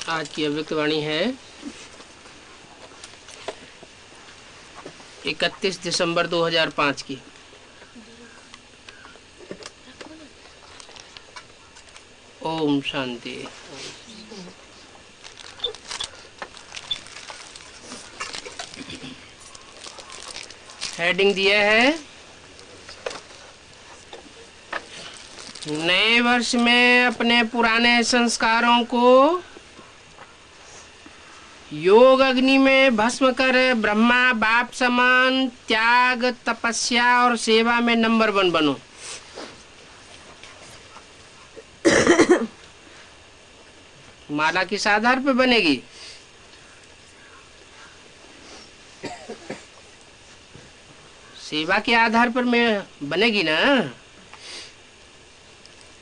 आज की अव्यक्त वाणी है 31 दिसंबर 2005 की। ओम शांति। हेडिंग दिया है नए वर्ष में अपने पुराने संस्कारों को योग अग्नि में भस्म कर ब्रह्मा बाप समान त्याग तपस्या और सेवा में नंबर 1 बनो। माला किस आधार पर बनेगी? सेवा के आधार पर में बनेगी ना।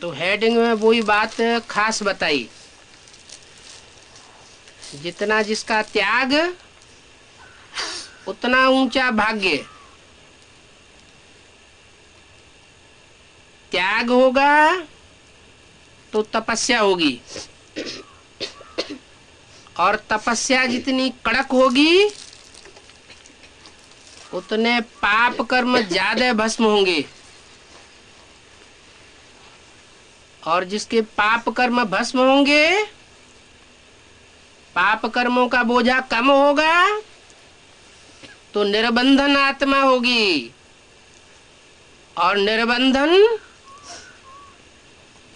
तो हेडिंग में वही बात खास बताई, जितना जिसका त्याग उतना ऊंचा भाग्य। त्याग होगा तो तपस्या होगी, और तपस्या जितनी कड़क होगी उतने पाप कर्म ज्यादा भस्म होंगे, और जिसके पाप कर्म भस्म होंगे, पाप कर्मों का बोझा कम होगा तो निर्बंधन आत्मा होगी, और निर्बंधन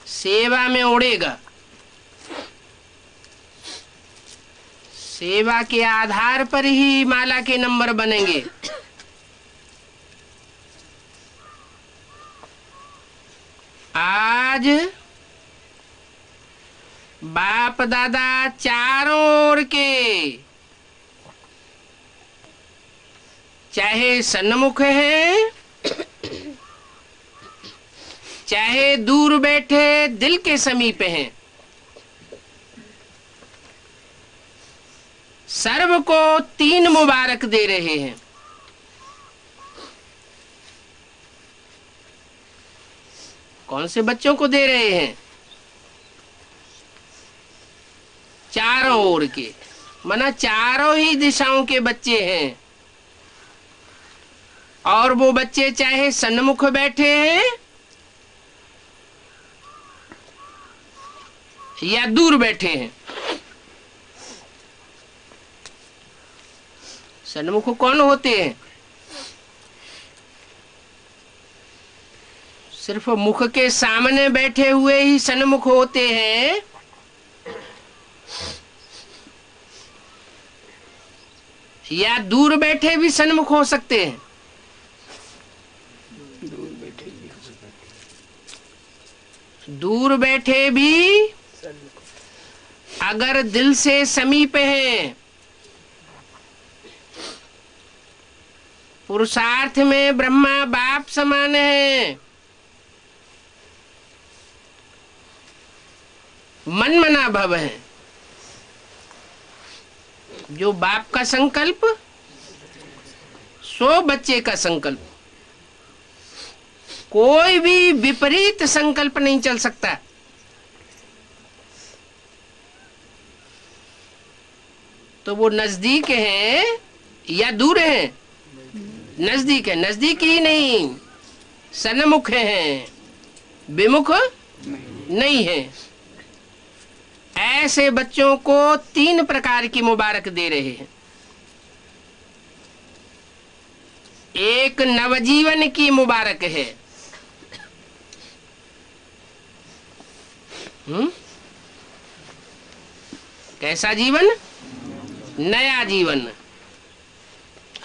सेवा में उड़ेगा। सेवा के आधार पर ही माला के नंबर बनेंगे। आज बाप दादा चारों ओर के, चाहे सन्मुख हैं चाहे दूर बैठे दिल के समीप हैं, सर्व को 3 मुबारक दे रहे हैं। कौन से बच्चों को दे रहे हैं? चारों ओर के, माना चारों ही दिशाओं के बच्चे हैं। और वो बच्चे चाहे सन्मुख बैठे हैं या दूर बैठे हैं। सन्मुख कौन होते हैं? सिर्फ मुख के सामने बैठे हुए ही सन्मुख होते हैं, या दूर बैठे भी सन्मुख हो सकते हैं? दूर बैठे भी अगर दिल से समीप हैं, पुरुषार्थ में ब्रह्मा बाप समान है, मन मना भव है। जो बाप का संकल्प सो बच्चे का संकल्प, कोई भी विपरीत संकल्प नहीं चल सकता। तो वो नजदीक हैं या दूर हैं? नजदीक है। नजदीक ही नहीं, सन्मुख हैं, विमुख नहीं है। ऐसे बच्चों को 3 प्रकार की मुबारक दे रहे हैं। एक नवजीवन की मुबारक है। कैसा जीवन? नया जीवन।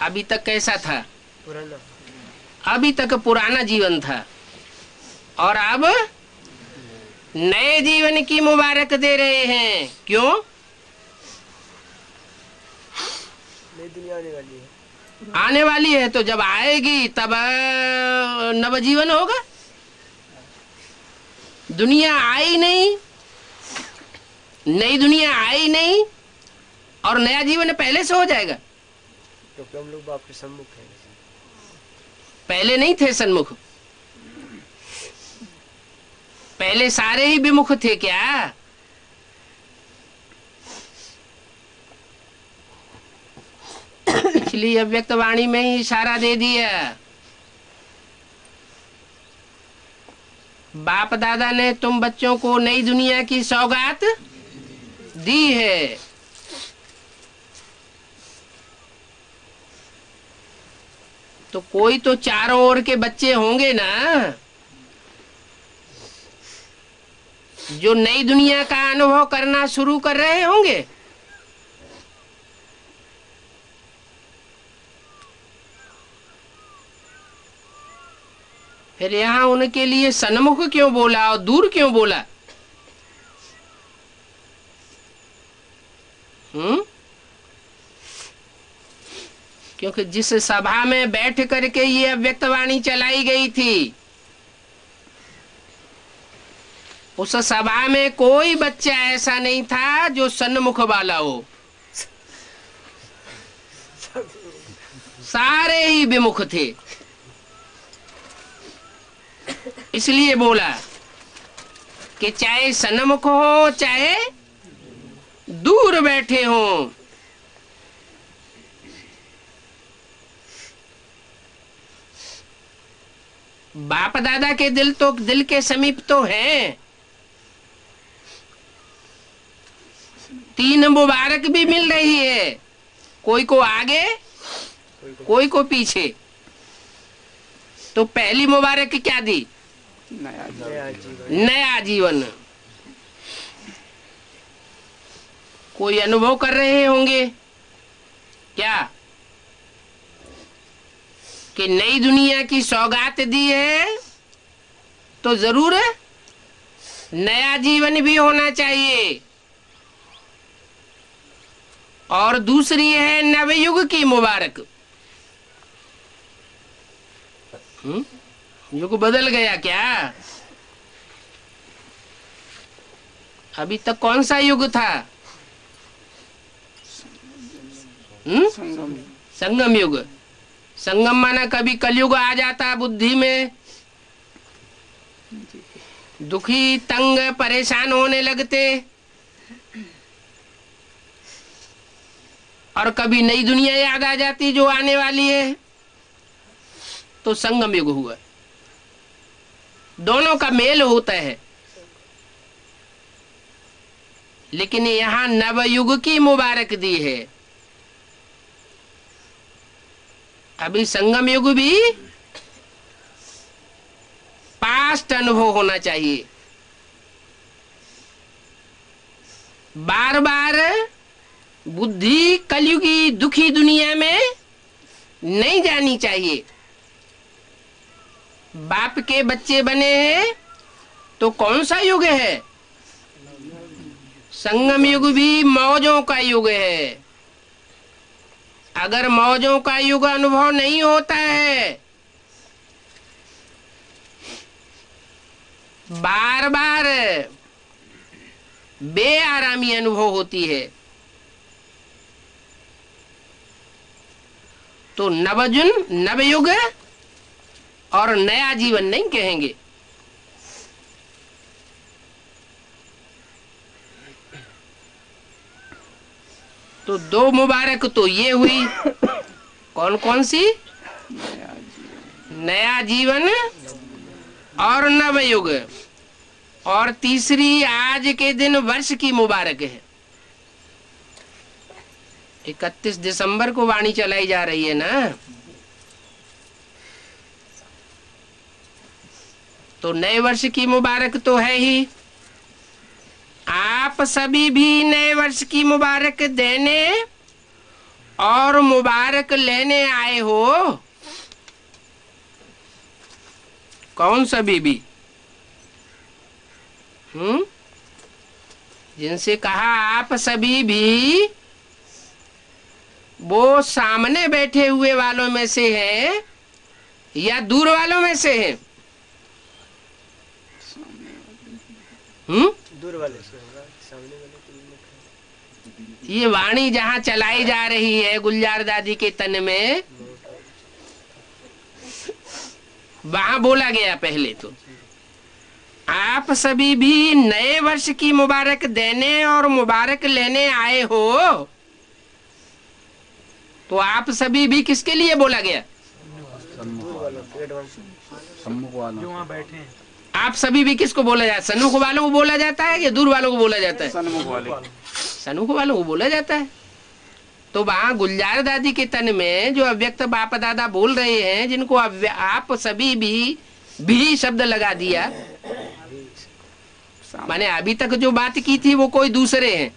अभी तक कैसा था? पुराना। अभी तक पुराना जीवन था, और अब नए जीवन की मुबारक दे रहे हैं। क्यों? नई दुनिया आने वाली है। आने वाली है, तो जब आएगी तब नवजीवन होगा। दुनिया आई नहीं, नई दुनिया आई नहीं, और नया जीवन पहले से हो जाएगा। तो हम लोग बाप के सन्मुख हैं। पहले नहीं थे सन्मुख? पहले सारे ही विमुख थे क्या? इसलिए अव्यक्त वाणी में ही इशारा दे दिया। बाप दादा ने तुम बच्चों को नई दुनिया की सौगात दी है। तो कोई तो चारों ओर के बच्चे होंगे ना जो नई दुनिया का अनुभव करना शुरू कर रहे होंगे। फिर यहाँ उनके लिए सन्मुख क्यों बोला और दूर क्यों बोला? क्योंकि जिस सभा में बैठ करके ये अव्यक्त वाणी चलाई गई थी, उस सभा में कोई बच्चा ऐसा नहीं था जो सन्मुख वाला हो। सारे ही विमुख थे। इसलिए बोला कि चाहे सन्मुख हो चाहे दूर बैठे हो, बाप दादा के दिल तो दिल के समीप तो हैं। तीन मुबारक भी मिल रही है, कोई को आगे कोई को पीछे। तो पहली मुबारक क्या दी? नया जीवन। कोई अनुभव कर रहे होंगे क्या कि नई दुनिया की सौगात दी है तो जरूर नया जीवन भी होना चाहिए। और दूसरी है नवयुग की मुबारक। युग बदल गया क्या? अभी तक कौन सा युग था? संगम युग। संगम माना कभी कलयुग आ जाता बुद्धि में, दुखी तंग परेशान होने लगते, और कभी नई दुनिया याद आ जाती जो आने वाली है, तो संगम युग हुआ। दोनों का मेल होता है। लेकिन यहाँ नवयुग की मुबारक दी है। अभी संगम युग भी पास्ट अनुभव होना चाहिए। बार बार बुद्धि कलयुगी दुखी दुनिया में नहीं जानी चाहिए। बाप के बच्चे बने हैं तो कौन सा युग है? संगम युग भी मौजों का युग है। अगर मौजों का युग अनुभव नहीं होता है, बार बार बेआरामी अनुभव होती है, तो नवयुग और नया जीवन नहीं कहेंगे। तो दो मुबारक तो ये हुई। कौन कौन सी? नया जीवन और नवयुग। और तीसरी आज के दिन वर्ष की मुबारक है। 31 दिसंबर को वाणी चलाई जा रही है ना, तो नए वर्ष की मुबारक तो है ही। आप सभी भी नए वर्ष की मुबारक देने और मुबारक लेने आए हो। कौन सभी भी? जिनसे कहा आप सभी भी, वो सामने बैठे हुए वालों में से हैं या दूर वालों में से हैं? दूर वाले से होगा, सामने वाले तो ये वाणी जहाँ चलाई जा रही है गुलजार दादी के तन में, वहां बोला गया पहले तो आप सभी भी नए वर्ष की मुबारक देने और मुबारक लेने आए हो। तो आप सभी भी किसके लिए बोला गया? सम्मुख वाला जो वहाँ बैठे हैं। आप सभी भी किसको बोला जाता है? सन्मुख वालों को बोला जाता है या दूर वालों को बोला जाता है? सन्मुख वाले। सन्मुख वालों को बोला जाता है। तो वहां गुलजार दादी के तन में जो अव्यक्त बाप दादा बोल रहे हैं, जिनको आप सभी भी शब्द लगा दिया, माने अभी तक जो बात की थी वो कोई दूसरे हैं,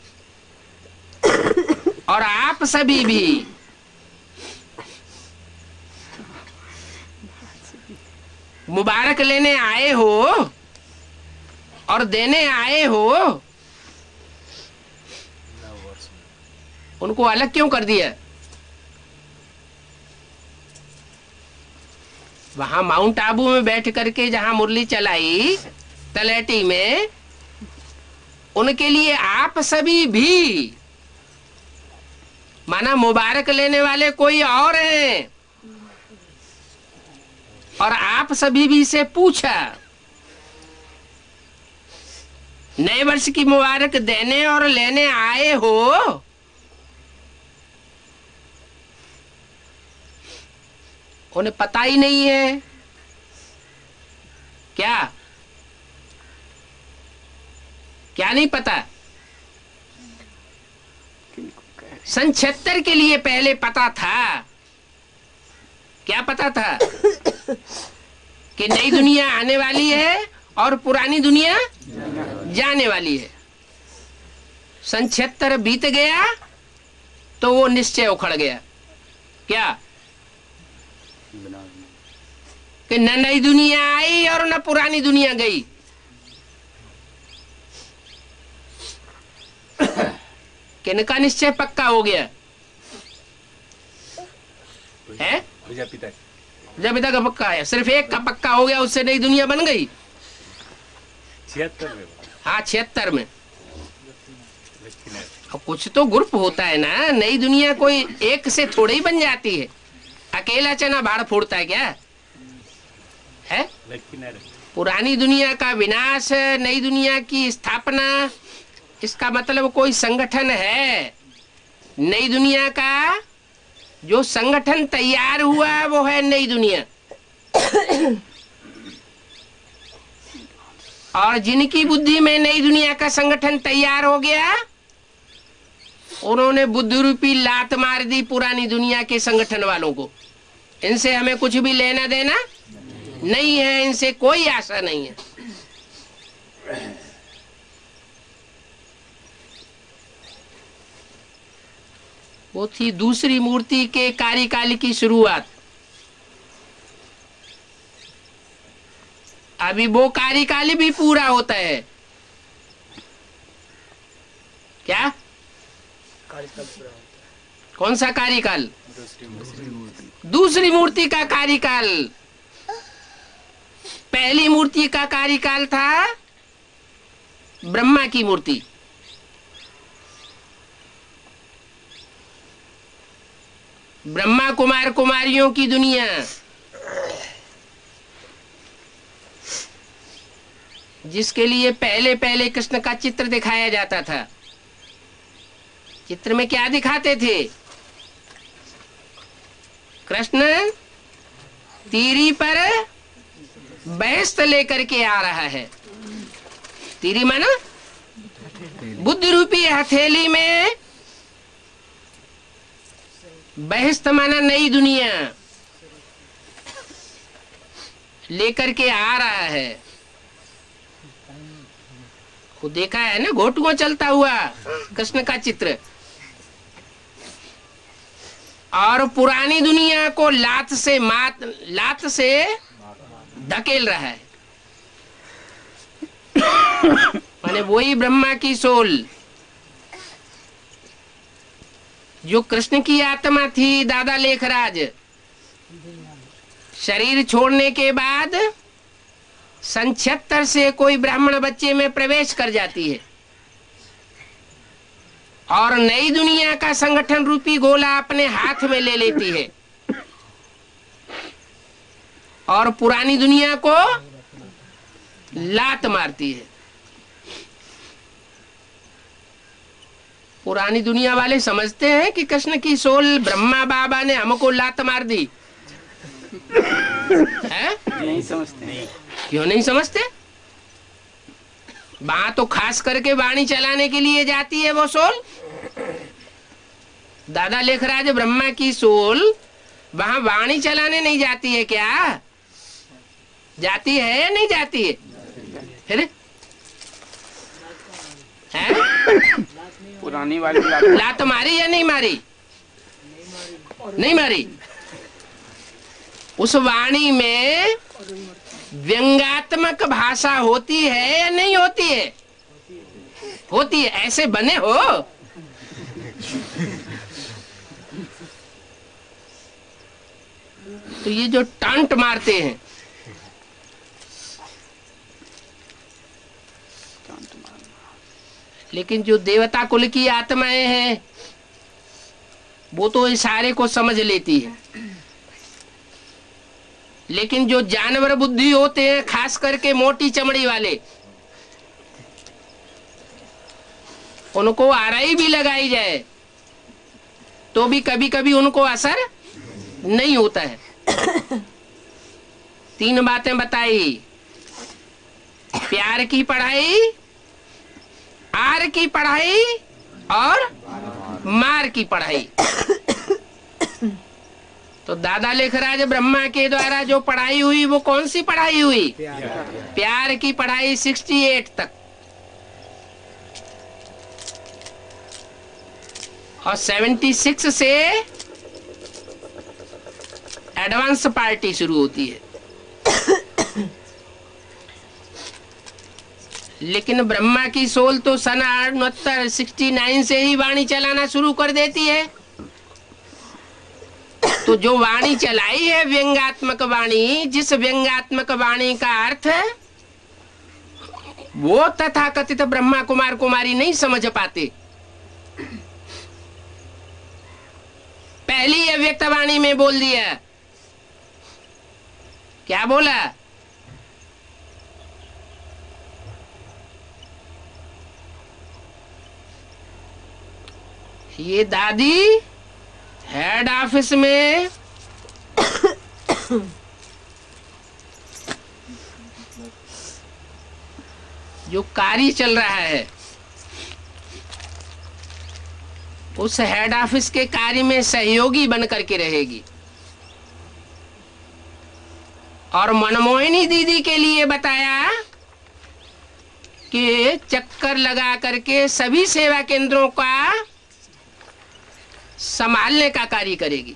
और आप सभी भी मुबारक लेने आए हो और देने आए हो, उनको अलग क्यों कर दिया? वहां माउंट आबू में बैठ करके जहां मुरली चलाई तलेटी में, उनके लिए आप सभी भी माना मुबारक लेने वाले कोई और हैं, और आप सभी भी से पूछा नए वर्ष की मुबारक देने और लेने आए हो, उन्हें पता ही नहीं है क्या? क्या नहीं पता? सन 76 के लिए पहले पता था। क्या पता था? कि नई दुनिया आने वाली है और पुरानी दुनिया जाने वाली है। सन 76 बीत गया तो वो निश्चय उखड़ गया। क्या? कि न नई दुनिया आई और न पुरानी दुनिया गई। किनका निश्चय पक्का हो गया है? जब पिता का पक्का है, सिर्फ एक का पक्का हो गया, उससे नई दुनिया बन गई। 76 में। हाँ 76 में। और कुछ तो ग्रुप होता है ना, नई दुनिया कोई एक से थोड़ी ही बन जाती है। अकेला चना बाढ़ फोड़ता है क्या है? पुरानी दुनिया का विनाश, नई दुनिया की स्थापना, इसका मतलब कोई संगठन है। नई दुनिया का जो संगठन तैयार हुआ वो है नई दुनिया। और जिनकी बुद्धि में नई दुनिया का संगठन तैयार हो गया, उन्होंने बुद्धि रूपी लात मार दी पुरानी दुनिया के संगठन वालों को। इनसे हमें कुछ भी लेना देना नहीं है, इनसे कोई आशा नहीं है। वो थी दूसरी मूर्ति के कार्यकाल की शुरुआत। अभी वो कार्यकाल भी पूरा होता है। क्या? कार्यकाल पूरा होता है। कौन सा कार्यकाल? दूसरी मूर्ति का कार्यकाल। पहली मूर्ति का कार्यकाल था ब्रह्मा की मूर्ति। ब्रह्मा कुमार कुमारियों की दुनिया, जिसके लिए पहले पहले कृष्ण का चित्र दिखाया जाता था। चित्र में क्या दिखाते थे? कृष्ण तीरी पर बैस्त लेकर के आ रहा है। तीरी माना बुद्धि रूपी हथेली में, बहस्त माना नई दुनिया लेकर के आ रहा है। वो देखा है ना, घोटुआ चलता हुआ कृष्ण का चित्र। और पुरानी दुनिया को लात से धकेल रहा है। माने वही ब्रह्मा की सोल, जो कृष्ण की आत्मा थी, दादा लेखराज, शरीर छोड़ने के बाद सन 76 से कोई ब्राह्मण बच्चे में प्रवेश कर जाती है और नई दुनिया का संगठन रूपी गोला अपने हाथ में ले लेती है और पुरानी दुनिया को लात मारती है। पुरानी दुनिया वाले समझते हैं कि कृष्ण की सोल ब्रह्मा बाबा ने हमको लात मार दी है? नहीं समझते। क्यों नहीं समझते? वहां तो खास करके वाणी चलाने के लिए जाती है वो सोल। दादा लेखराज ब्रह्मा की सोल वहां वाणी चलाने नहीं जाती है क्या? जाती है या नहीं जाती है? फिर है? पुरानी वाली लात मारी या नहीं मारी? नहीं मारी। उस वाणी में व्यंग्यात्मक भाषा होती है या नहीं होती है? होती है। ऐसे बने हो। तो ये जो टांट मारते हैं, लेकिन जो देवता कुल की आत्माएं हैं वो तो इशारे को समझ लेती है, लेकिन जो जानवर बुद्धि होते हैं, खास करके मोटी चमड़ी वाले, उनको आरई भी लगाई जाए तो भी कभी कभी उनको असर नहीं होता है। 3 बातें बताई: प्यार की पढ़ाई, आर की पढ़ाई और मार की पढ़ाई। तो दादा लेखराज ब्रह्मा के द्वारा जो पढ़ाई हुई वो कौन सी पढ़ाई हुई? प्यार की पढ़ाई 68 तक, और 76 से एडवांस पार्टी शुरू होती है। लेकिन ब्रह्मा की सोल तो सन 69 से ही वाणी चलाना शुरू कर देती है। तो जो वाणी चलाई है व्यंग्यात्मक वाणी, जिस व्यंग्यात्मक वाणी का अर्थ है वो तथाकथित ब्रह्मा कुमार कुमारी नहीं समझ पाते। पहली अव्यक्त वाणी में बोल दिया। क्या बोला? ये दादी हेड ऑफिस में जो कार्य चल रहा है उस हेड ऑफिस के कार्य में सहयोगी बन करके रहेगी, और मनमोहिनी दीदी के लिए बताया कि चक्कर लगा करके सभी सेवा केंद्रों का संभालने का कार्य करेगी।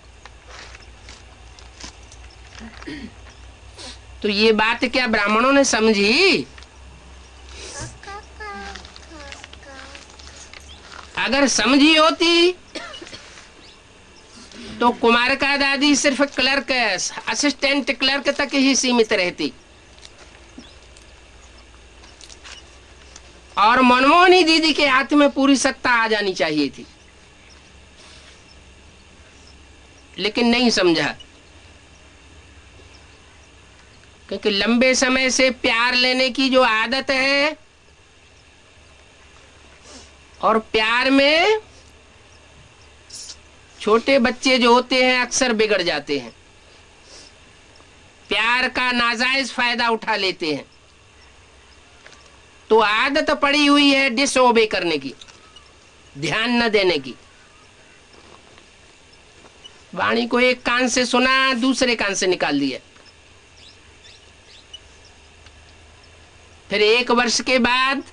तो ये बात क्या ब्राह्मणों ने समझी? अगर समझी होती तो कुमारका दादी सिर्फ क्लर्क, असिस्टेंट क्लर्क तक ही सीमित रहती, और मनमोहनी दीदी के हाथ में पूरी सत्ता आ जानी चाहिए थी, लेकिन नहीं समझा। क्योंकि लंबे समय से प्यार लेने की जो आदत है, और प्यार में छोटे बच्चे जो होते हैं अक्सर बिगड़ जाते हैं, प्यार का नाजायज फायदा उठा लेते हैं। तो आदत पड़ी हुई है डिसओबे करने की, ध्यान न देने की। वाणी को एक कान से सुना, दूसरे कान से निकाल दिया। फिर 1 वर्ष के बाद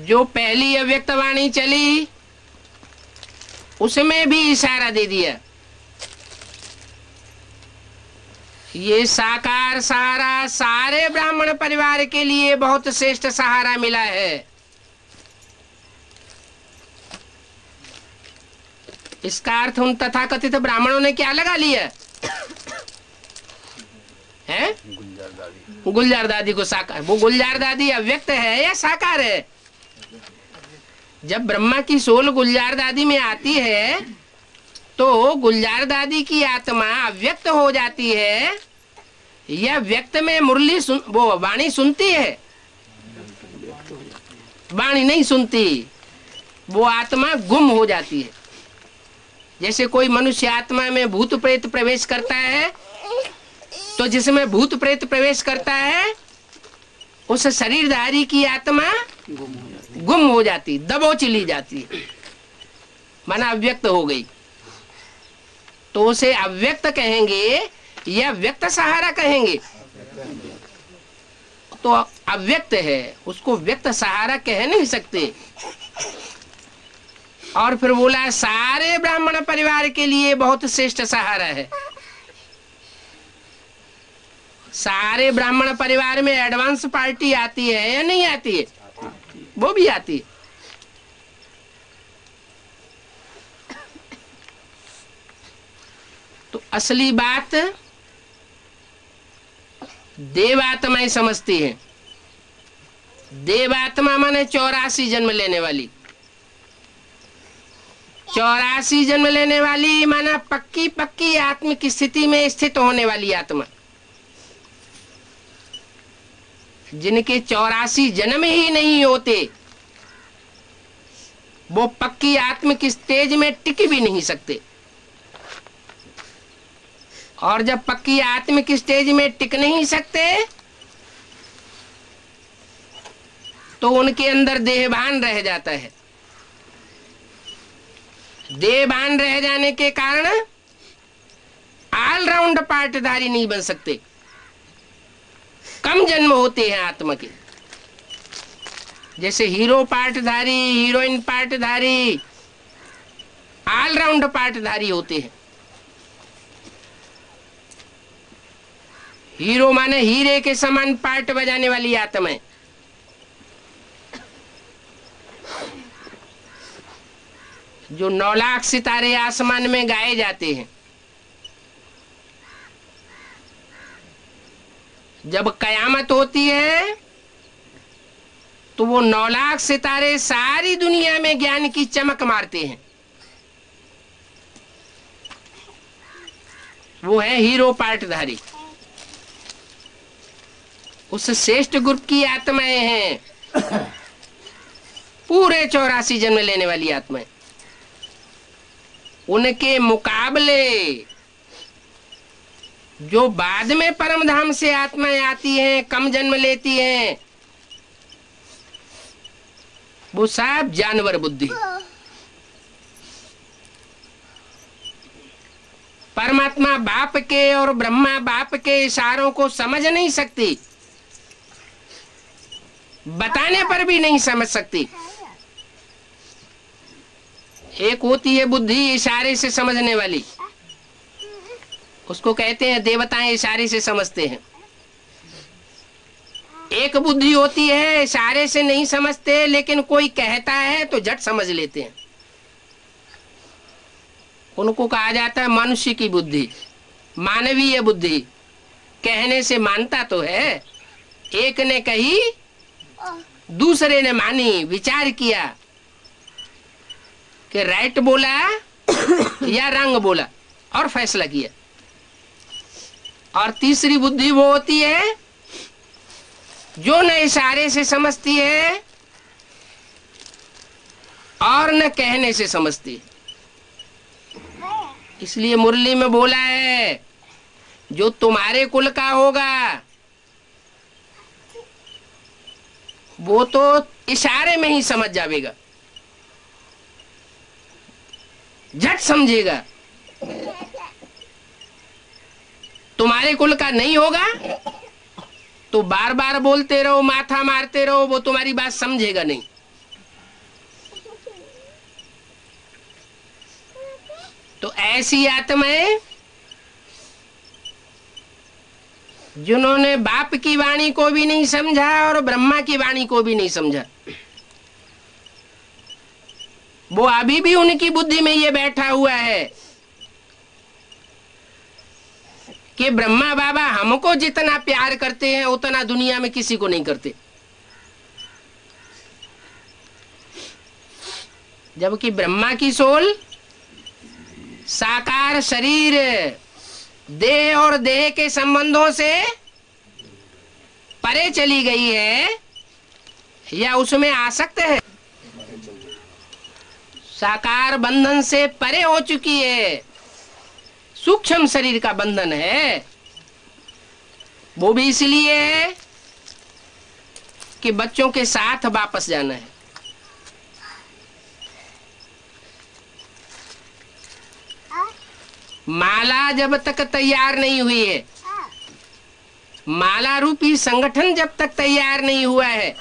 जो पहली अव्यक्त वाणी चली उसमें भी इशारा दे दिया। ये साकार सहारा सारे ब्राह्मण परिवार के लिए बहुत श्रेष्ठ सहारा मिला है। इसका अर्थ उन तथाकथित ब्राह्मणों ने क्या लगा लिया है? गुलजार दादी को साकार। वो गुलजार दादी अव्यक्त है या साकार है? जब ब्रह्मा की सोल गुलजार दादी में आती है तो गुलजार दादी की आत्मा अव्यक्त हो जाती है या व्यक्त में मुरली वो वाणी सुनती है? वाणी नहीं सुनती, वो आत्मा गुम हो जाती है। जैसे कोई मनुष्य आत्मा में भूत प्रेत प्रवेश करता है, तो जिसमें भूत प्रेत प्रवेश करता है उस शरीरधारी की आत्मा गुम हो जाती, दबोच ली जाती है, माना अव्यक्त हो गई। तो उसे अव्यक्त कहेंगे या व्यक्त सहारा कहेंगे? तो अव्यक्त है, उसको व्यक्त सहारा कह नहीं सकते। और फिर बोला सारे ब्राह्मण परिवार के लिए बहुत श्रेष्ठ सहारा है। सारे ब्राह्मण परिवार में एडवांस पार्टी आती है या नहीं आती है? वो भी आती है। तो असली बात देवात्माएं समझती है। देवात्मा माने 84 जन्म लेने वाली। 84 जन्म लेने वाली माना पक्की पक्की आत्मिक स्थिति में स्थित होने वाली आत्मा, जिनके 84 जन्म ही नहीं होते, वो पक्की आत्मिक स्टेज में टिक भी नहीं सकते। और जब पक्की आत्मिक स्टेज में टिक नहीं सकते तो उनके अंदर देहभान रह जाता है। देहभान रह जाने के कारण ऑलराउंड पार्टधारी नहीं बन सकते। कम जन्म होते हैं आत्मा के। जैसे हीरो पार्टधारी, हीरोइन पार्टधारी, ऑलराउंड पार्टधारी होते हैं। हीरो माने हीरे के समान पार्ट बजाने वाली आत्मा है। जो 9 लाख सितारे आसमान में गाए जाते हैं, जब कयामत होती है तो वो 9 लाख सितारे सारी दुनिया में ज्ञान की चमक मारते हैं। वो है हीरो पार्टधारी। उस श्रेष्ठ ग्रुप की आत्माएं हैं, पूरे 84 जन्म लेने वाली आत्माएं। उनके मुकाबले जो बाद में परम धाम से आत्माएं आती हैं, कम जन्म लेती हैं, वो सब जानवर बुद्धि। परमात्मा बाप के और ब्रह्मा बाप के इशारों को समझ नहीं सकती, बताने पर भी नहीं समझ सकती। एक होती है बुद्धि इशारे से समझने वाली, उसको कहते हैं देवताएं इशारे से समझते हैं। एक बुद्धि होती है इशारे से नहीं समझते, लेकिन कोई कहता है तो झट समझ लेते हैं। उनको कहा जाता है मनुष्य की बुद्धि, मानवीय बुद्धि। कहने से मानता तो है, एक ने कही दूसरे ने मानी, विचार किया कि राइट बोला या रंग बोला और फैसला किया। और तीसरी बुद्धि वो होती है जो न इशारे से समझती है और न कहने से समझती है। इसलिए मुरली में बोला है जो तुम्हारे कुल का होगा वो तो इशारे में ही समझ जाएगा, झट समझेगा। तुम्हारे कुल का नहीं होगा तो बार बार बोलते रहो, माथा मारते रहो, वो तुम्हारी बात समझेगा नहीं। तो ऐसी आत्माएं जिन्होंने बाप की वाणी को भी नहीं समझा और ब्रह्मा की वाणी को भी नहीं समझा, वो अभी भी उनकी बुद्धि में ये बैठा हुआ है कि ब्रह्मा बाबा हमको जितना प्यार करते हैं उतना दुनिया में किसी को नहीं करते। जबकि ब्रह्मा की सोल साकार शरीर, देह और देह के संबंधों से परे चली गई है, या उसमें आसक्त है? साकार बंधन से परे हो चुकी है, सूक्ष्म शरीर का बंधन है। वो भी इसलिए है कि बच्चों के साथ वापस जाना है। माला जब तक तैयार नहीं हुई है, माला रूपी संगठन जब तक तैयार नहीं हुआ है,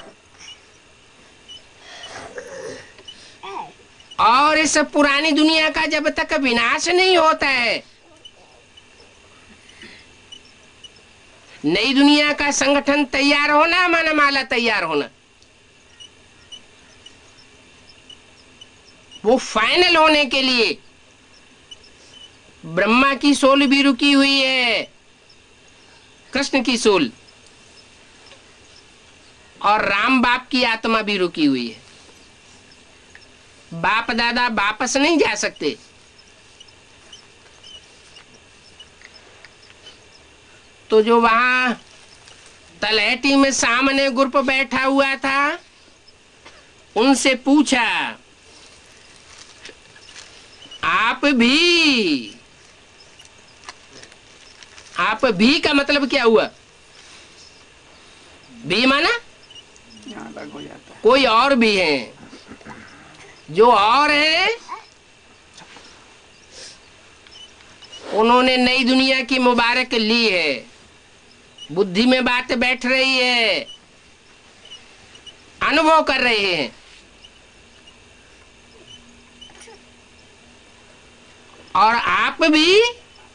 और इस पुरानी दुनिया का जब तक विनाश नहीं होता है, नई दुनिया का संगठन तैयार होना माना माला तैयार होना, वो फाइनल होने के लिए ब्रह्मा की सोल भी रुकी हुई है, कृष्ण की सोल, और राम बाप की आत्मा भी रुकी हुई है। बाप दादा वापस नहीं जा सकते। तो जो वहां तलहटी में सामने ग्रुप बैठा हुआ था, उनसे पूछा, आप भी का मतलब क्या हुआ? भी माना यहाँ अलग हो जाता है। कोई और भी है। जो और है उन्होंने नई दुनिया की मुबारक ली है, बुद्धि में बात बैठ रही है, अनुभव कर रहे हैं। और आप भी,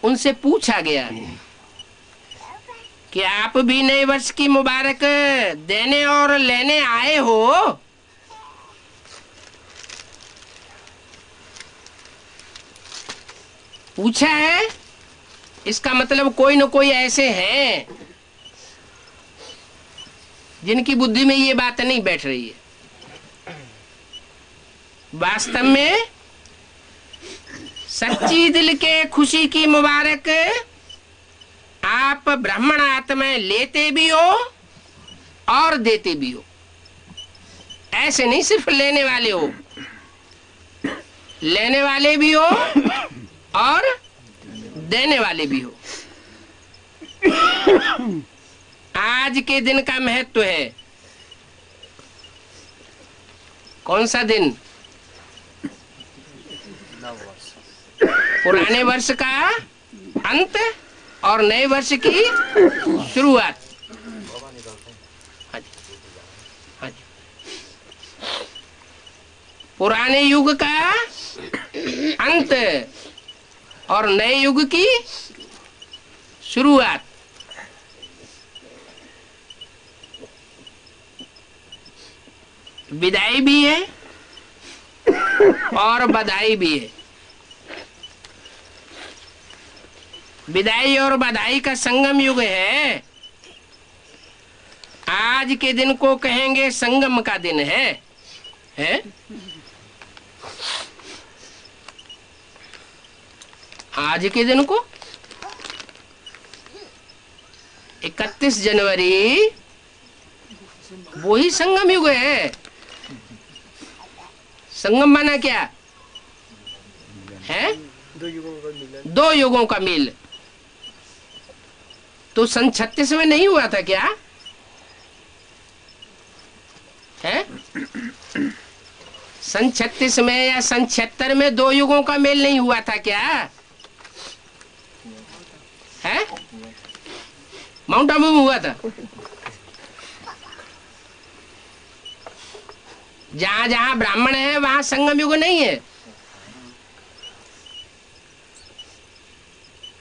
उनसे पूछा गया कि आप भी नए वर्ष की मुबारक देने और लेने आए हो? पूछा है, इसका मतलब कोई न कोई ऐसे हैं जिनकी बुद्धि में ये बात नहीं बैठ रही है। वास्तव में सच्ची दिल के खुशी की मुबारक आप ब्राह्मण आत्मा लेते भी हो और देते भी हो। ऐसे नहीं सिर्फ लेने वाले हो, लेने वाले भी हो और देने वाले भी हो। आज के दिन का महत्व है। कौन सा दिन? पुराने वर्ष का अंत और नए वर्ष की शुरुआत। पुराने युग का अंत और नए युग की शुरुआत। विदाई भी है और बधाई भी है। विदाई और बधाई का संगम युग है। आज के दिन को कहेंगे संगम का दिन है? आज के दिन को 31 जनवरी वो ही संगम युग है। संगम माना क्या है? दो युगों का मिलन। दो युगों का मेल। तो सन 36 में नहीं हुआ था क्या? है? सन 36 में या सन 76 में दो युगों का मेल नहीं हुआ था क्या? है? माउंट आबू में हुआ था। जहां जहां ब्राह्मण है वहां संगम युग नहीं है।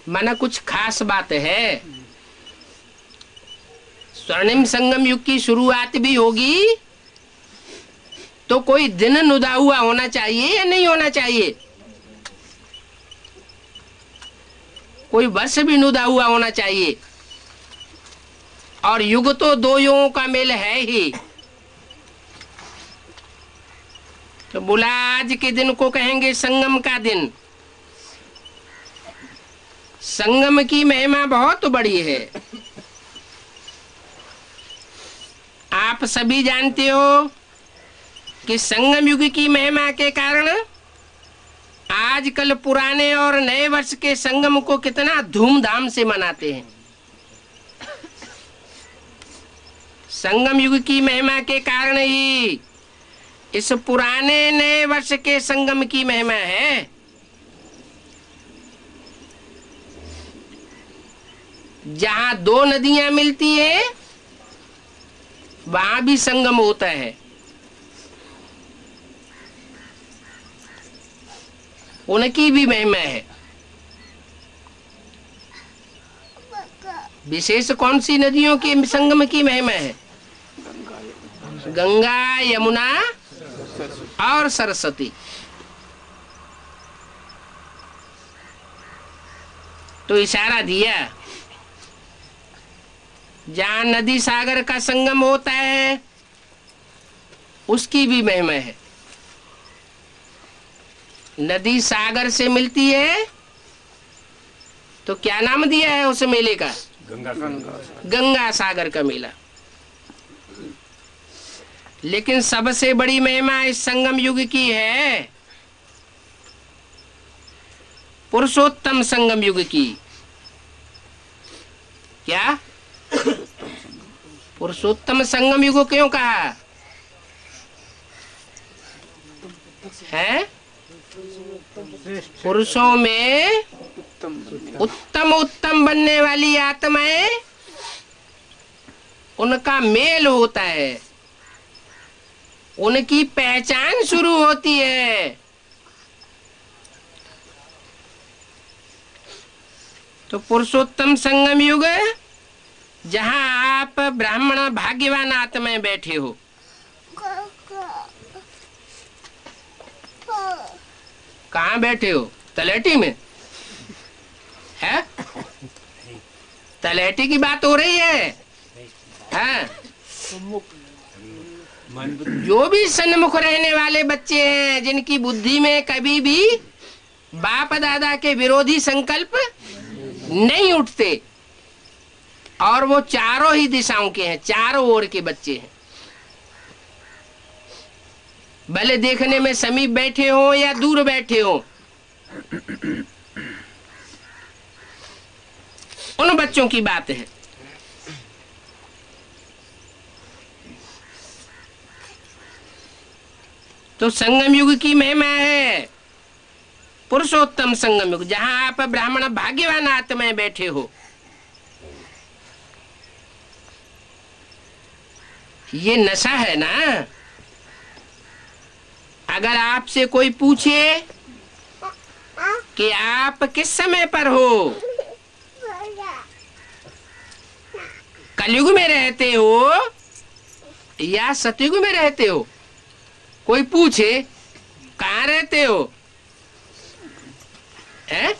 माना कुछ खास बात है। स्वर्णिम संगम युग की शुरुआत भी होगी तो कोई दिन नुदा हुआ होना चाहिए या नहीं होना चाहिए? कोई वर्ष भी नुदा हुआ होना चाहिए। और युग तो दो युगों का मेल है ही। तो बोला आज के दिन को कहेंगे संगम का दिन। संगम की महिमा बहुत बड़ी है। आप सभी जानते हो कि संगम युग की महिमा के कारण आजकल पुराने और नए वर्ष के संगम को कितना धूमधाम से मनाते हैं। संगम युग की महिमा के कारण ही इस पुराने नए वर्ष के संगम की महिमा है। जहां दो नदियां मिलती है वहां भी संगम होता है। उनकी भी महिमा है। विशेष कौन सी नदियों के संगम की महिमा है? गंगा, यमुना और सरस्वती। तो इशारा दिया, जहां नदी सागर का संगम होता है उसकी भी महिमा है। नदी सागर से मिलती है तो क्या नाम दिया है उस मेले का? गंगा सागर का मेला। लेकिन सबसे बड़ी महिमा इस संगम युग की है पुरुषोत्तम संगम युग की। क्या? पुरुषोत्तम संगम युग क्यों कहा है? पुरुषों में उत्तम उत्तम बनने वाली आत्माएं, उनका मेल होता है, उनकी पहचान शुरू होती है। तो पुरुषोत्तम संगम युग, जहां आप ब्राह्मण भाग्यवान आत्माएं बैठे हो, कहाँ बैठे हो? तलेटी में है? तलेटी की बात हो रही है। हाँ? जो भी सन्मुख रहने वाले बच्चे हैं, जिनकी बुद्धि में कभी भी बाप दादा के विरोधी संकल्प नहीं उठते, और वो चारों ही दिशाओं के हैं, चारों ओर के बच्चे हैं। भले देखने में समीप बैठे हो या दूर बैठे हो, उन बच्चों की बात है। तो संगम युग की महिमा है पुरुषोत्तम संगम युग, जहां आप ब्राह्मण भाग्यवान आत्माएं बैठे हो। ये नशा है ना। अगर आपसे कोई पूछे कि आप किस समय पर हो, कलयुग में रहते हो या सतयुग में रहते हो, कोई पूछे कहाँ रहते हो, है?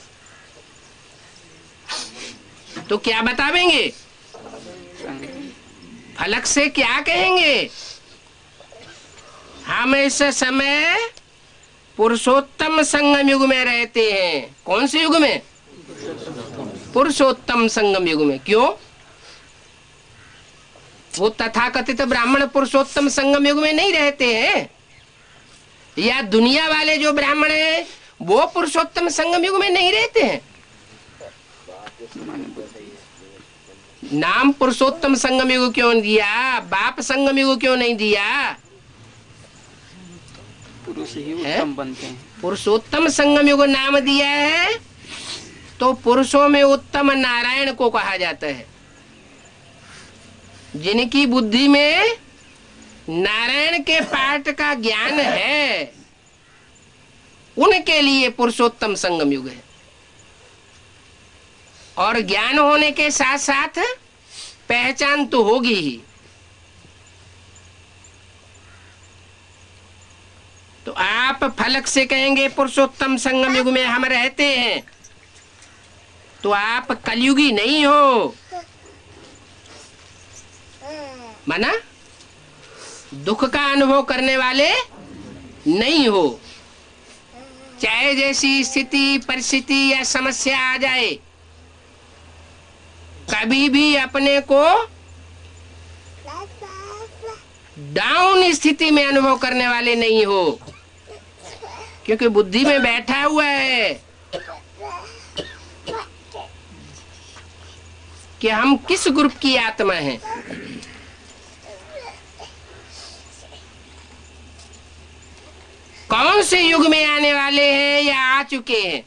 तो क्या बतावेंगे? फलक से क्या कहेंगे? हम इस समय पुरुषोत्तम संगम युग में रहते हैं। कौन से युग में? पुरुषोत्तम संगम युग में। क्यों? वो तथाकथित ब्राह्मण पुरुषोत्तम संगम युग में नहीं रहते हैं, या दुनिया वाले जो ब्राह्मण हैं वो पुरुषोत्तम संगम युग में नहीं रहते हैं। नाम पुरुषोत्तम संगम युग क्यों दिया? बाप संगम युग क्यों नहीं दिया? पुरुष ही उत्तम बनते हैं। पुरुषोत्तम संगम युग नाम दिया है तो पुरुषों में उत्तम नारायण को कहा जाता है। जिनकी बुद्धि में नारायण के पाठ का ज्ञान है, उनके लिए पुरुषोत्तम संगम युग है। और ज्ञान होने के साथ साथ पहचान तो होगी ही। तो आप फलक से कहेंगे पुरुषोत्तम संगम युग में हम रहते हैं, तो आप कलयुगी नहीं हो। माना दुख का अनुभव करने वाले नहीं हो। चाहे जैसी स्थिति परिस्थिति या समस्या आ जाए, कभी भी अपने को डाउन स्थिति में अनुभव करने वाले नहीं हो, क्योंकि बुद्धि में बैठा हुआ है कि हम किस ग्रुप की आत्मा हैं। कौन से युग में आने वाले हैं या आ चुके हैं,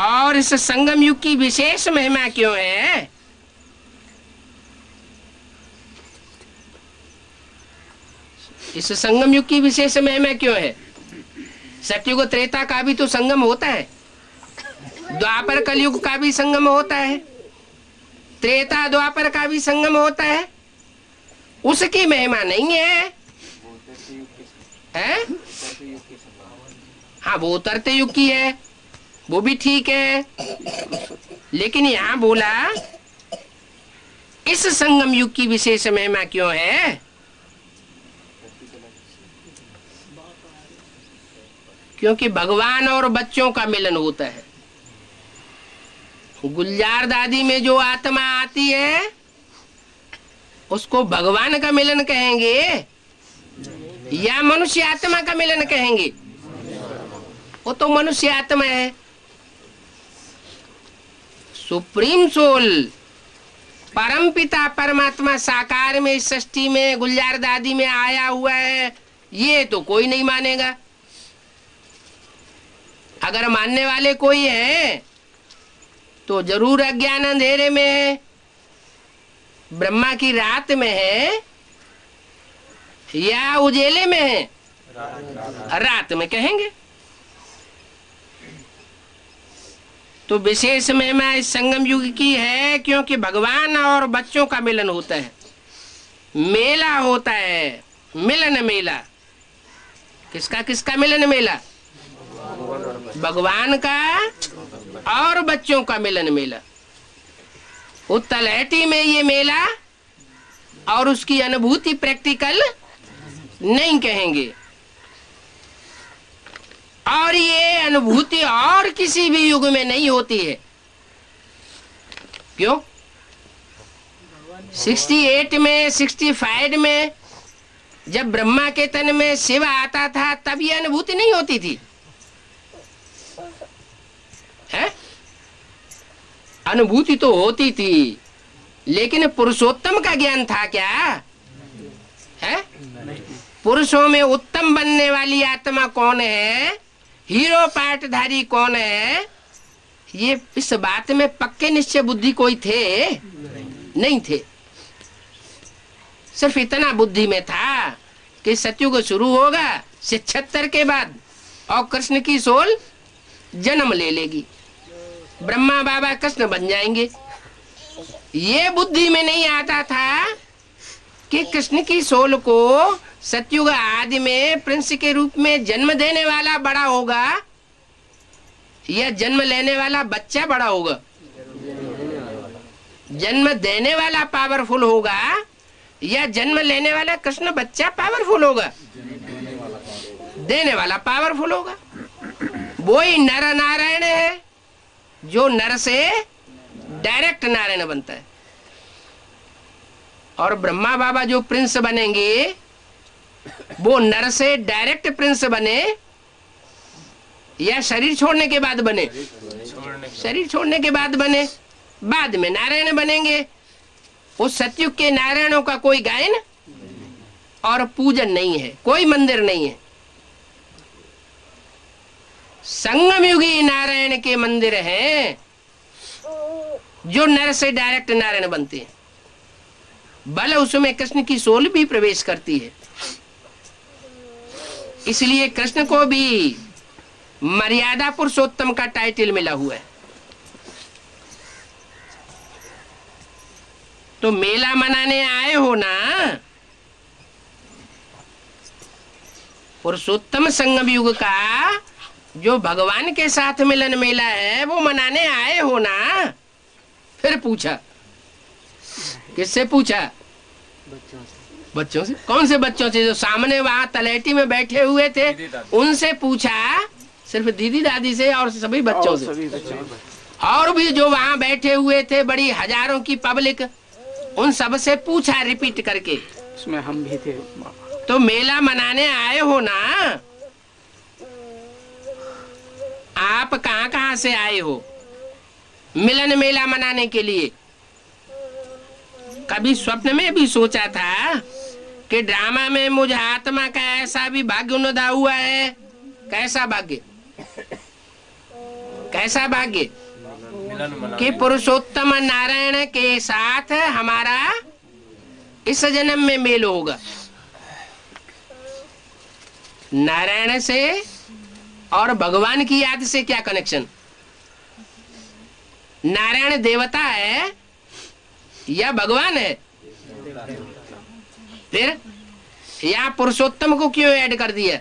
और इस संगम युग की विशेष महिमा क्यों है। इस संगम युग की विशेष महिमा क्यों है। सतयुग त्रेता का भी तो संगम होता है, द्वापर कलयुग का भी संगम होता है, त्रेता द्वापर का भी संगम होता है। उसकी महिमा नहीं है, है? हाँ, वो उतरते युग की है, वो भी ठीक है, लेकिन यहां बोला इस संगम युग की विशेष महिमा क्यों है। क्योंकि भगवान और बच्चों का मिलन होता है। गुलजार दादी में जो आत्मा आती है उसको भगवान का मिलन कहेंगे या मनुष्य आत्मा का मिलन कहेंगे। वो तो मनुष्य आत्मा है। सुप्रीम सोल परम पिता परमात्मा साकार में इस सृष्टि में गुलजार दादी में आया हुआ है, ये तो कोई नहीं मानेगा। अगर मानने वाले कोई है तो जरूर अज्ञान अंधेरे में है, ब्रह्मा की रात में है या उजेले में है। रात में कहेंगे। तो विशेष महिमा इस संगम युग की है क्योंकि भगवान और बच्चों का मिलन होता है, मेला होता है, मिलन मेला। किसका किसका मिलन मेला। भगवान का और बच्चों का मिलन मेला। वो तलहटी में ये मेला और उसकी अनुभूति प्रैक्टिकल नहीं कहेंगे, और ये अनुभूति और किसी भी युग में नहीं होती है। क्यों। 68 में 65 में जब ब्रह्मा के तन में शिव आता था तब ये अनुभूति नहीं होती थी, है? अनुभूति तो होती थी, लेकिन पुरुषोत्तम का ज्ञान था क्या, है? पुरुषों में उत्तम बनने वाली आत्मा कौन है, हीरो पाठधारी कौन है, ये इस बात में पक्के निश्चय बुद्धि कोई थे नहीं थे। सिर्फ इतना बुद्धि में था कि सतयुग शुरू होगा 76 के बाद और कृष्ण की सोल जन्म ले लेगी, ब्रह्मा बाबा कृष्ण बन जाएंगे। ये बुद्धि में नहीं आता था कि कृष्ण की सोल को सतयुग आदि में प्रिंस के रूप में जन्म देने वाला बड़ा होगा या जन्म लेने वाला बच्चा बड़ा होगा। जन्म देने वाला पावरफुल होगा या जन्म लेने वाला कृष्ण बच्चा पावरफुल होगा। देने वाला पावरफुल होगा। वो ही नर नारायण है जो नर से डायरेक्ट नारायण बनता है, और ब्रह्मा बाबा जो प्रिंस बनेंगे वो नर से डायरेक्ट प्रिंस बने या शरीर छोड़ने के बाद बने। शरीर छोड़ने के बाद बने, बाद में नारायण बनेंगे। उस सतयुग के नारायणों का कोई गायन और पूजन नहीं है, कोई मंदिर नहीं है। संगम युगी नारायण के मंदिर हैं जो नर से डायरेक्ट नारायण बनते हैं। बल उसमें कृष्ण की सोल भी प्रवेश करती है, इसलिए कृष्ण को भी मर्यादा पुरुषोत्तम का टाइटल मिला हुआ है। तो मेला मनाने आए हो ना, पुरुषोत्तम संगम युग का जो भगवान के साथ मिलन मेला है वो मनाने आए हो ना। फिर पूछा, किससे पूछा? बच्चों से। कौन से बच्चों से? जो सामने वहां तलेटी में बैठे हुए थे उनसे पूछा? सिर्फ दीदी दादी से और सभी बच्चों से? और भी जो वहां बैठे हुए थे बड़ी हजारों की पब्लिक उन सब से पूछा रिपीट करके। उसमें हम भी थे बाबा। तो मेला मनाने आए हो ना, आप कहाँ कहाँ से आए हो मिलन मेला मनाने के लिए? कभी स्वप्न में भी सोचा था कि ड्रामा में मुझ आत्मा का ऐसा भी भाग्य उन्नदा हुआ है? कैसा भाग्य, कैसा भाग्य कि पुरुषोत्तम नारायण के साथ हमारा इस जन्म में मेल होगा। नारायण से और भगवान की याद से क्या कनेक्शन? नारायण देवता है या भगवान है? फिर यहाँ पुरुषोत्तम को क्यों ऐड कर दिया?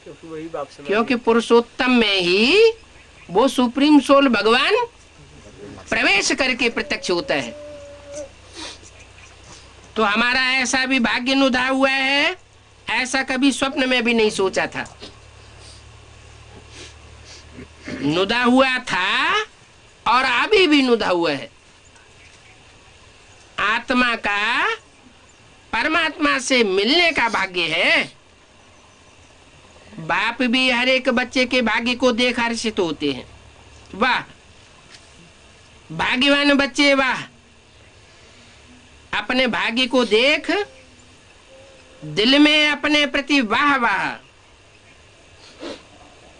क्योंकि वही बाप से क्योंकि पुरुषोत्तम में ही वो सुप्रीम सोल भगवान प्रवेश करके प्रत्यक्ष होता है। तो हमारा ऐसा भी भाग्य नुदा हुआ है, ऐसा कभी स्वप्न में भी नहीं सोचा था। नुदा हुआ था और अभी भी नुदा हुआ है। आत्मा का परमात्मा से मिलने का भाग्य है। बाप भी हर एक बच्चे के भाग्य को देख हर्षित होते हैं। वाह भाग्यवान बच्चे, वाह अपने भाग्य को देख दिल में अपने प्रति वाह वाह,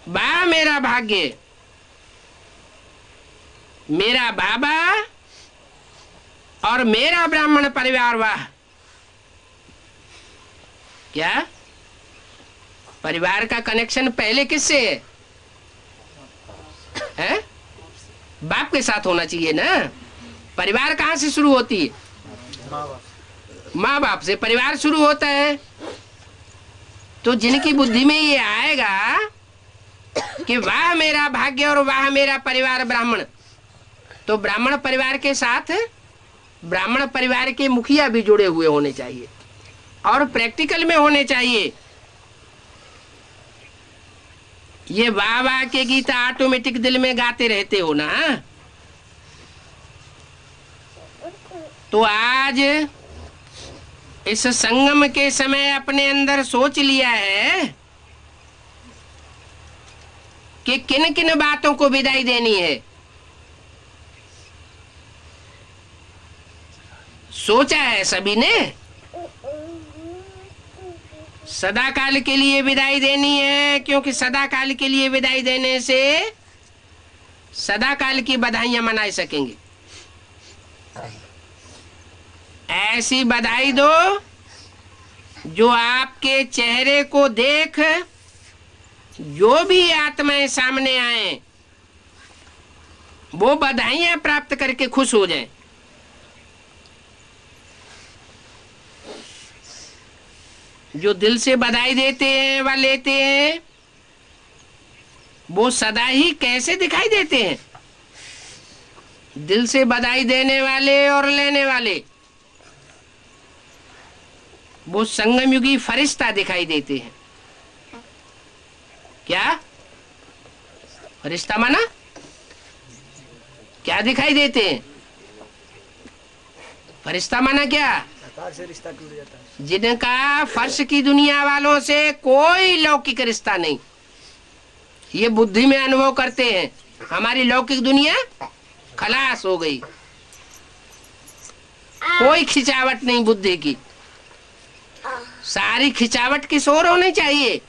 वाह मेरा भाग्य, मेरा बाबा और मेरा ब्राह्मण परिवार, वाह। क्या परिवार का कनेक्शन पहले किससे है? बाप के साथ होना चाहिए ना। परिवार कहाँ से शुरू होती है? माँ बाप से परिवार शुरू होता है। तो जिनकी बुद्धि में ये आएगा कि वाह मेरा भाग्य और वाह मेरा परिवार ब्राह्मण, तो ब्राह्मण परिवार के साथ ब्राह्मण परिवार के मुखिया भी जुड़े हुए होने चाहिए और प्रैक्टिकल में होने चाहिए। ये वाह वाह के गीत ऑटोमेटिक दिल में गाते रहते हो ना। तो आज इस संगम के समय अपने अंदर सोच लिया है कि किन किन बातों को विदाई देनी है। सोचा है सभी ने। सदा काल के लिए विदाई देनी है, क्योंकि सदा काल के लिए विदाई देने से सदा काल की बधाइयां मना सकेंगे। ऐसी बधाई दो जो आपके चेहरे को देख जो भी आत्माएं सामने आए वो बधाइयां प्राप्त करके खुश हो जाएं। जो दिल से बधाई देते हैं व लेते हैं वो सदा ही कैसे दिखाई देते हैं? दिल से बधाई देने वाले और लेने वाले वो संगम युगी फरिश्ता दिखाई देते हैं। क्या फरिश्ता माना क्या दिखाई देते हैं? फरिश्ता माना क्या? आकार से रिश्ता टूट जाता है। जिनका फर्श की दुनिया वालों से कोई लौकिक रिश्ता नहीं, ये बुद्धि में अनुभव करते हैं। हमारी लौकिक दुनिया खलास हो गई, कोई खिंचावट नहीं बुद्धि की। सारी खिंचावट किस ओर होनी चाहिए?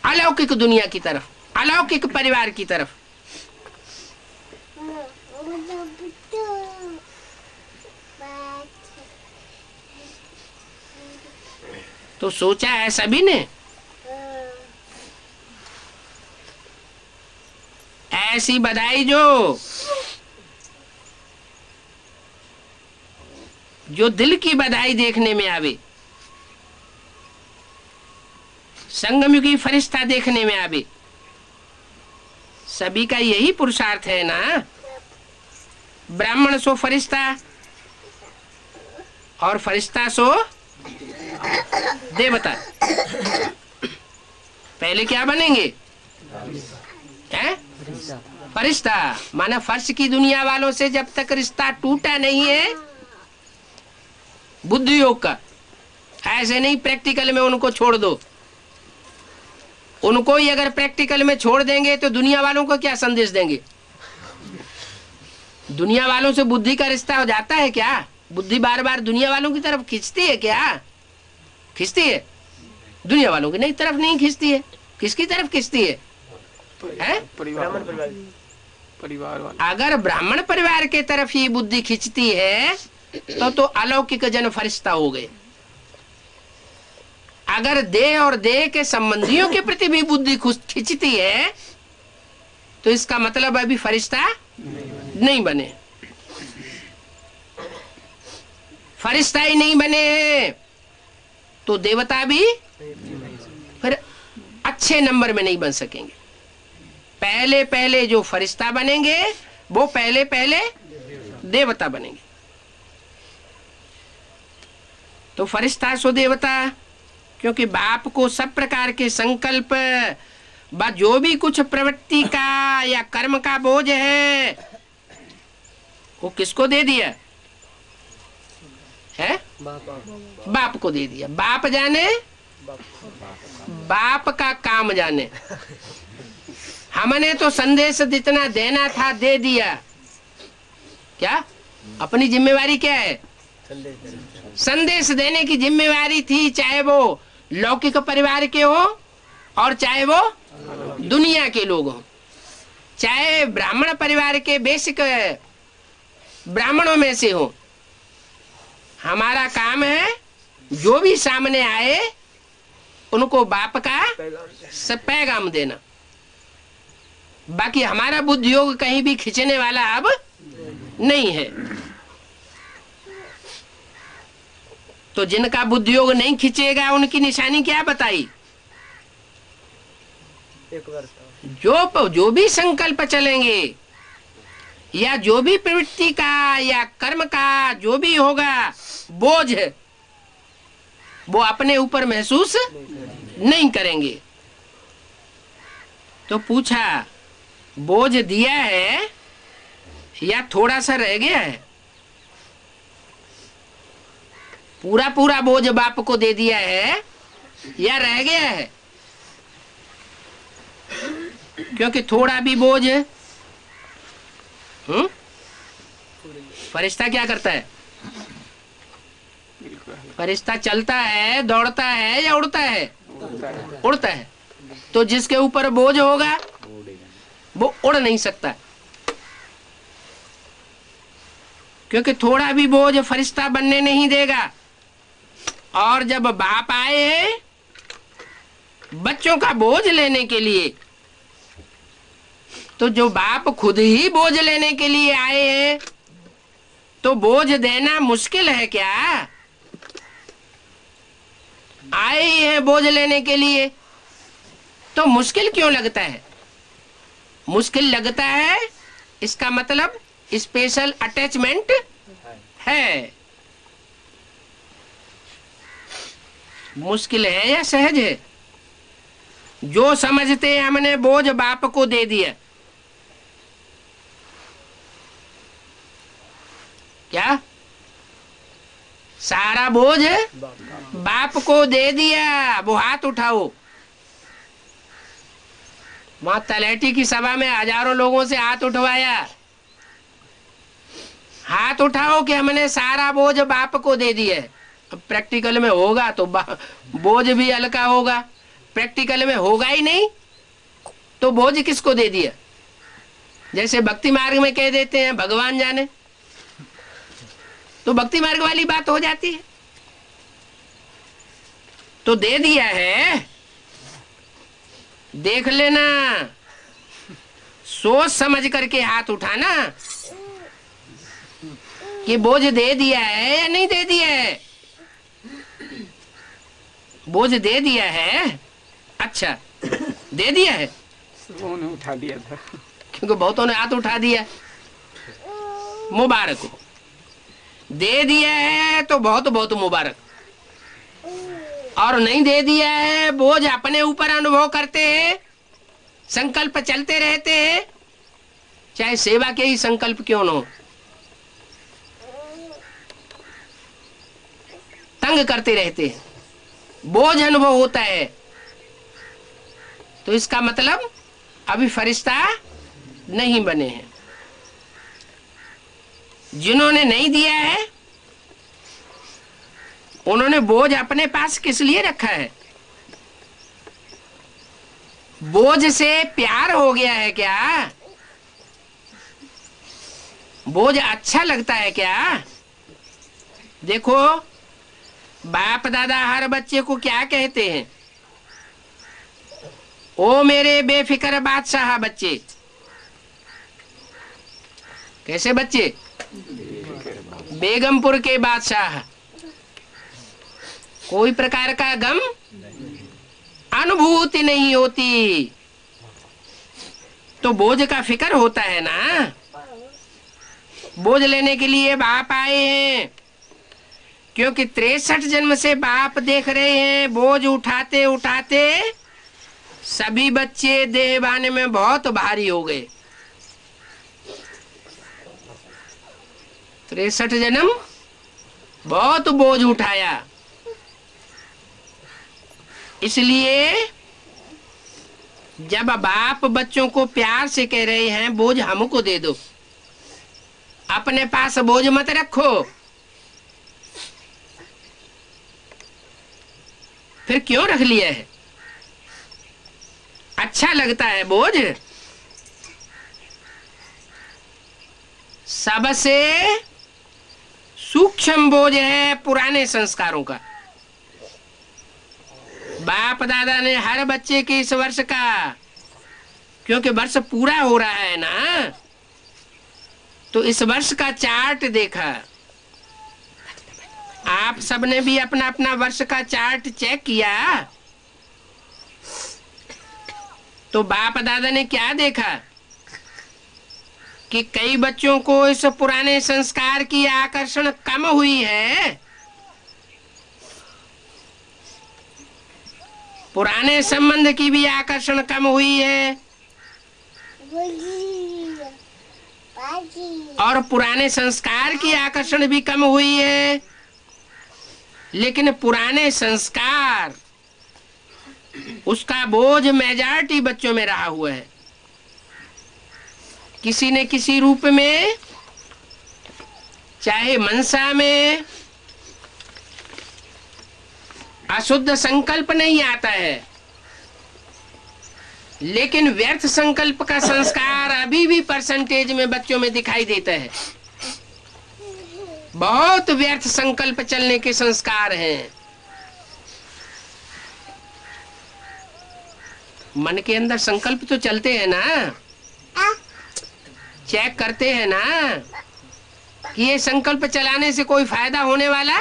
अलौकिक दुनिया की तरफ, अलौकिक परिवार की तरफ। तो सोचा है सभी ने ऐसी बधाई जो दिल की बधाई देखने में आवे, संगमयुगी फरिश्ता देखने में आवे। सभी का यही पुरुषार्थ है ना। ब्राह्मण सो फरिश्ता और फरिश्ता सो देवता। पहले क्या बनेंगे? हैं? फरिश्ता माना फर्श की दुनिया वालों से जब तक रिश्ता टूटा नहीं है बुद्धि योग का, ऐसे नहीं प्रैक्टिकल में उनको छोड़ दो। उनको ही अगर प्रैक्टिकल में छोड़ देंगे तो दुनिया वालों को क्या संदेश देंगे? दुनिया वालों से बुद्धि का रिश्ता हो जाता है क्या? बुद्धि बार बार दुनिया वालों की तरफ खींचती है क्या? खींचती है? दुनिया वालों की नहीं तरफ नहीं खींचती है। किसकी तरफ खींचती है? परिवार वाले। अगर ब्राह्मण परिवार के तरफ ही बुद्धि खींचती है तो अलौकिक जन फरिश्ता हो गए। अगर देह और देह के संबंधियों के प्रति भी बुद्धि खींचती है तो इसका मतलब अभी फरिश्ता नहीं बने। फरिश्ता ही नहीं बने तो देवता भी फिर अच्छे नंबर में नहीं बन सकेंगे। पहले पहले जो फरिश्ता बनेंगे वो पहले पहले देवता बनेंगे। तो फरिश्ता सो देवता, क्योंकि बाप को सब प्रकार के संकल्प व जो भी कुछ प्रवृत्ति का या कर्म का बोझ है वो किसको दे दिया है? बाप को दे दिया। बाप जाने बाप का काम जाने। हमने तो संदेश जितना देना था दे दिया। क्या अपनी जिम्मेवारी क्या है? संदेश देने की जिम्मेवारी थी, चाहे वो लौकिक परिवार के हो और चाहे वो दुनिया के लोग हो, चाहे ब्राह्मण परिवार के बेसिक ब्राह्मणों में से हो। हमारा काम है जो भी सामने आए उनको बाप का पैगाम देना। बाकी हमारा बुद्धि योग कहीं भी खींचने वाला अब नहीं है। तो जिनका बुद्धि योग नहीं खींचेगा उनकी निशानी क्या बताई? जो भी संकल्प चलेंगे या जो भी प्रवृत्ति का या कर्म का जो भी होगा बोझ वो अपने ऊपर महसूस नहीं करेंगे। तो पूछा बोझ दिया है या थोड़ा सा रह गया है? पूरा पूरा बोझ बाप को दे दिया है या रह गया है? क्योंकि थोड़ा भी बोझ फरिश्ता क्या करता है? फरिश्ता चलता है, दौड़ता है या उड़ता है? उड़ता है। तो जिसके ऊपर बोझ होगा वो उड़ नहीं सकता, क्योंकि थोड़ा भी बोझ फरिश्ता बनने नहीं देगा। और जब बाप आए हैं बच्चों का बोझ लेने के लिए, तो जो बाप खुद ही बोझ लेने के लिए आए हैं तो बोझ देना मुश्किल है क्या? आए ही हैं बोझ लेने के लिए तो मुश्किल क्यों लगता है? मुश्किल लगता है इसका मतलब स्पेशल अटैचमेंट है। मुश्किल है या सहज है? जो समझते हमने बोझ बाप को दे दिया, क्या सारा बोझ बाप को दे दिया? वो हाथ उठाओ। वहां तलैटी की सभा में हजारों लोगों से हाथ उठवाया। हाथ उठाओ कि हमने सारा बोझ बाप को दे दिया। अब प्रैक्टिकल में होगा तो बोझ भी हल्का होगा, प्रैक्टिकल में होगा ही नहीं तो बोझ किसको दे दिया? जैसे भक्ति मार्ग में कह देते हैं भगवान जाने, तो भक्ति मार्ग वाली बात हो जाती है। तो दे दिया है, देख लेना, सोच समझ करके हाथ उठाना कि बोझ दे दिया है या नहीं दे दिया है। बोझ दे दिया है, अच्छा दे दिया है, उन्होंने उठा दिया था, क्योंकि बहुतों ने हाथ उठा दिया। मुबारक हो, दे दिया है तो बहुत बहुत मुबारक। और नहीं दे दिया है, बोझ अपने ऊपर अनुभव करते हैं, संकल्प चलते रहते हैं, चाहे सेवा के ही संकल्प क्यों न हो, तंग करते रहते हैं, बोझ अनुभव होता है। तो इसका मतलब अभी फरिश्ता नहीं बने हैं। जिन्होंने नहीं दिया है उन्होंने बोझ अपने पास किस लिए रखा है? बोझ से प्यार हो गया है क्या? बोझ अच्छा लगता है क्या? देखो, बाप दादा हर बच्चे को क्या कहते हैं? ओ मेरे बेफिक्र बादशाह बच्चे। कैसे बच्चे? बेगमपुर के बादशाह। कोई प्रकार का गम अनुभूति नहीं होती। तो बोझ का फिक्र होता है ना। बोझ लेने के लिए बाप आए हैं, क्योंकि 63 जन्म से बाप देख रहे हैं बोझ उठाते उठाते सभी बच्चे देहबाने में बहुत भारी हो गए। 63 जन्म बहुत बोझ उठाया। इसलिए जब बाप बच्चों को प्यार से कह रहे हैं बोझ हमको दे दो, अपने पास बोझ मत रखो, फिर क्यों रख लिया है? अच्छा लगता है बोझ? सबसे सूक्ष्म बोझ है पुराने संस्कारों का। बाप दादा ने हर बच्चे के इस वर्ष का, क्योंकि वर्ष पूरा हो रहा है ना, तो इस वर्ष का चार्ट देखा। आप सबने भी अपना अपना वर्ष का चार्ट चेक किया। तो बाप दादा ने क्या देखा कि कई बच्चों को इस पुराने संस्कार की आकर्षण कम हुई है, पुराने संबंध की भी आकर्षण कम हुई है, और पुराने संस्कार की आकर्षण भी कम हुई है। लेकिन पुराने संस्कार, उसका बोझ मेजॉरिटी बच्चों में रहा हुआ है। किसी न किसी रूप में, चाहे मनसा में अशुद्ध संकल्प नहीं आता है, लेकिन व्यर्थ संकल्प का संस्कार अभी भी परसेंटेज में बच्चों में दिखाई देता है। बहुत व्यर्थ संकल्प चलने के संस्कार हैं। मन के अंदर संकल्प तो चलते हैं ना, चेक करते हैं ना कि ये संकल्प चलाने से कोई फायदा होने वाला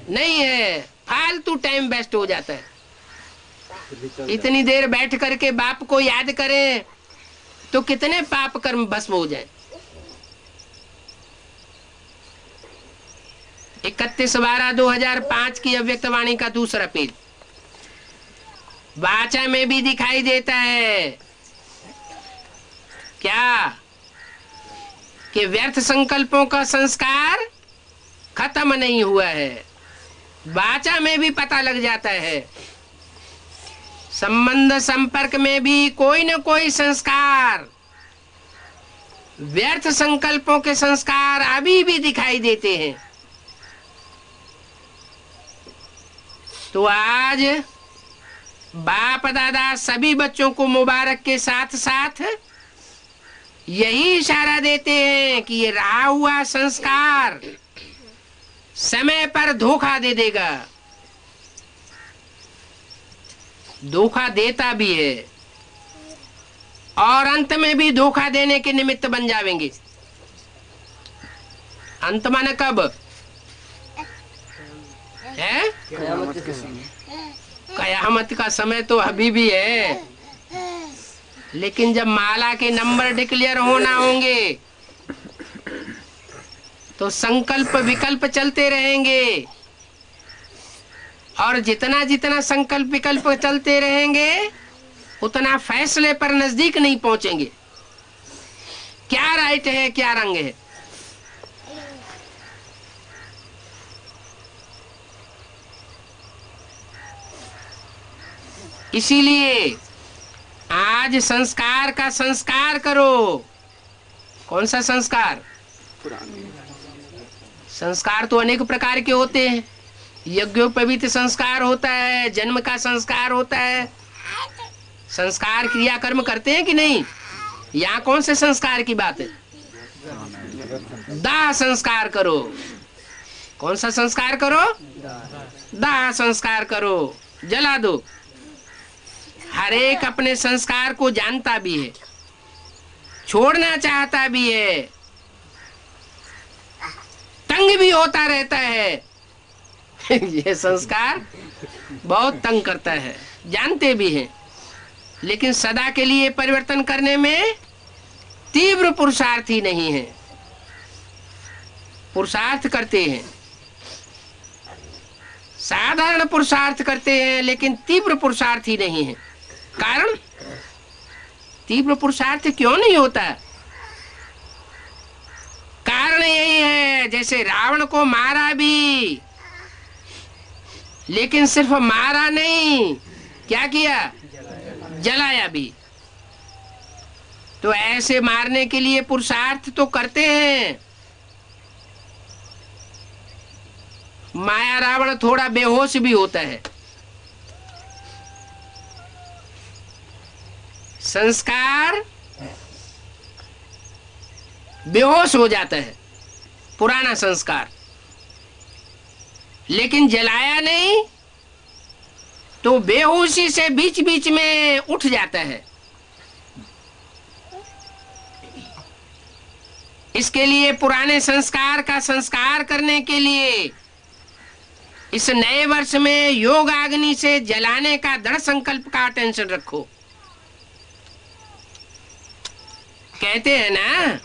नहीं है, फालतू टाइम वेस्ट हो जाता है। इतनी देर बैठ करके बाप को याद करें तो कितने पाप कर्म भस्म हो जाए। 31/12/2005 की अव्यक्त वाणी का दूसरा पेज वाचा में भी दिखाई देता है क्या कि व्यर्थ संकल्पों का संस्कार खत्म नहीं हुआ है। वाचा में भी पता लग जाता है। संबंध संपर्क में भी कोई न कोई संस्कार, व्यर्थ संकल्पों के संस्कार अभी भी दिखाई देते हैं। तो आज बाप दादा सभी बच्चों को मुबारक के साथ साथ यही इशारा देते हैं कि ये रहा हुआ संस्कार समय पर धोखा दे देगा। धोखा देता भी है और अंत में भी धोखा देने के निमित्त बन जाएंगे। अंत माने कब है? कयामत का समय तो अभी भी है, लेकिन जब माला के नंबर डिक्लेयर होना होंगे तो संकल्प विकल्प चलते रहेंगे, और जितना जितना संकल्प विकल्प चलते रहेंगे उतना फैसले पर नजदीक नहीं पहुंचेंगे। क्या राइट है क्या रंग है। इसीलिए आज संस्कार का संस्कार करो। कौन सा संस्कार? पुराने संस्कार तो अनेक प्रकार के होते हैं। यज्ञोपवीत संस्कार होता है, जन्म का संस्कार होता है। संस्कार क्रिया कर्म करते हैं कि नहीं? यहाँ कौन से संस्कार की बात है? दाह संस्कार करो। कौन सा संस्कार करो? दाह संस्कार करो, जला दो। हर एक अपने संस्कार को जानता भी है, छोड़ना चाहता भी है, तंग भी होता रहता है। ये संस्कार बहुत तंग करता है, जानते भी हैं, लेकिन सदा के लिए परिवर्तन करने में तीव्र पुरुषार्थ ही नहीं है। पुरुषार्थ करते हैं, साधारण पुरुषार्थ करते हैं, लेकिन तीव्र पुरुषार्थ ही नहीं है। कारण तीव्र पुरुषार्थ क्यों नहीं होता? कारण यही है, जैसे रावण को मारा भी, लेकिन सिर्फ मारा नहीं, क्या किया? जलाया भी। तो ऐसे मारने के लिए पुरुषार्थ तो करते हैं। माया रावण थोड़ा बेहोश भी होता है। संस्कार बेहोश हो जाता है, पुराना संस्कार, लेकिन जलाया नहीं तो बेहोशी से बीच बीच में उठ जाता है। इसके लिए पुराने संस्कार का संस्कार करने के लिए इस नए वर्ष में योग अग्नि से जलाने का दृढ़ संकल्प का टेंशन रखो। कहते हैं ना,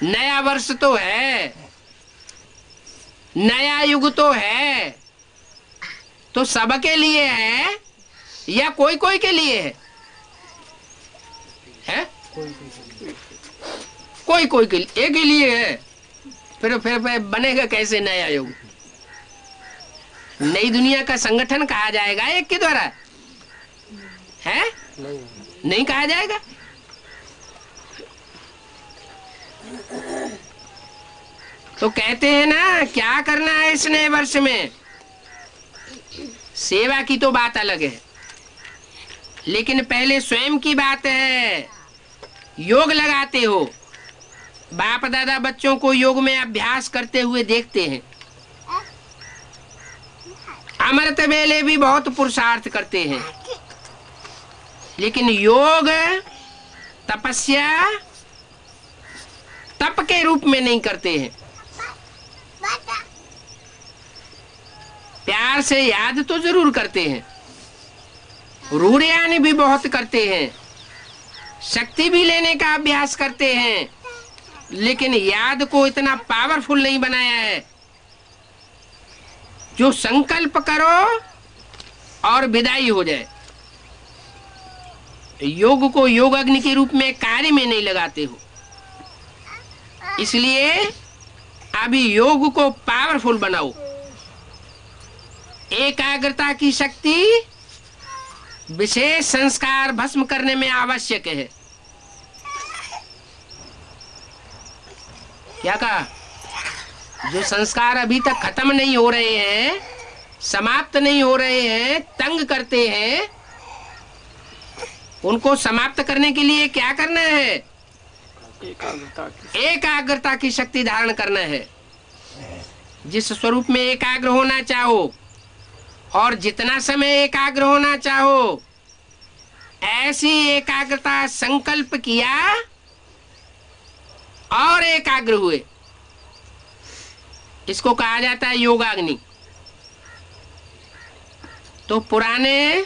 नया वर्ष तो है, नया युग तो है, तो सबके लिए है या कोई कोई के लिए है? कोई कोई के लिए, एक ही लिए है। फिर बनेगा कैसे नया युग? नई दुनिया का संगठन कहा जाएगा एक के द्वारा? है? नहीं कहा जाएगा। तो कहते हैं ना, क्या करना है इस नए वर्ष में? सेवा की तो बात अलग है, लेकिन पहले स्वयं की बात है। योग लगाते हो, बाप दादा बच्चों को योग में अभ्यास करते हुए देखते हैं। अमृत वेले भी बहुत पुरुषार्थ करते हैं, लेकिन योग तपस्या तप के रूप में नहीं करते हैं। प्यार से याद तो जरूर करते हैं, रूढ़ियान भी बहुत करते हैं, शक्ति भी लेने का अभ्यास करते हैं, लेकिन याद को इतना पावरफुल नहीं बनाया है जो संकल्प करो और विदाई हो जाए। योग को योग अग्नि के रूप में कार्य में नहीं लगाते हो, इसलिए अभी योग को पावरफुल बनाओ। एकाग्रता की शक्ति विशेष संस्कार भस्म करने में आवश्यक है। क्या कहा? जो संस्कार अभी तक खत्म नहीं हो रहे हैं, समाप्त नहीं हो रहे हैं, तंग करते हैं, उनको समाप्त करने के लिए क्या करना है? एकाग्रता की शक्ति धारण करना है। जिस स्वरूप में एकाग्र होना चाहो और जितना समय एकाग्र होना चाहो, ऐसी एकाग्रता संकल्प किया और एकाग्र हुए, इसको कहा जाता है योगाग्नि। तो पुराने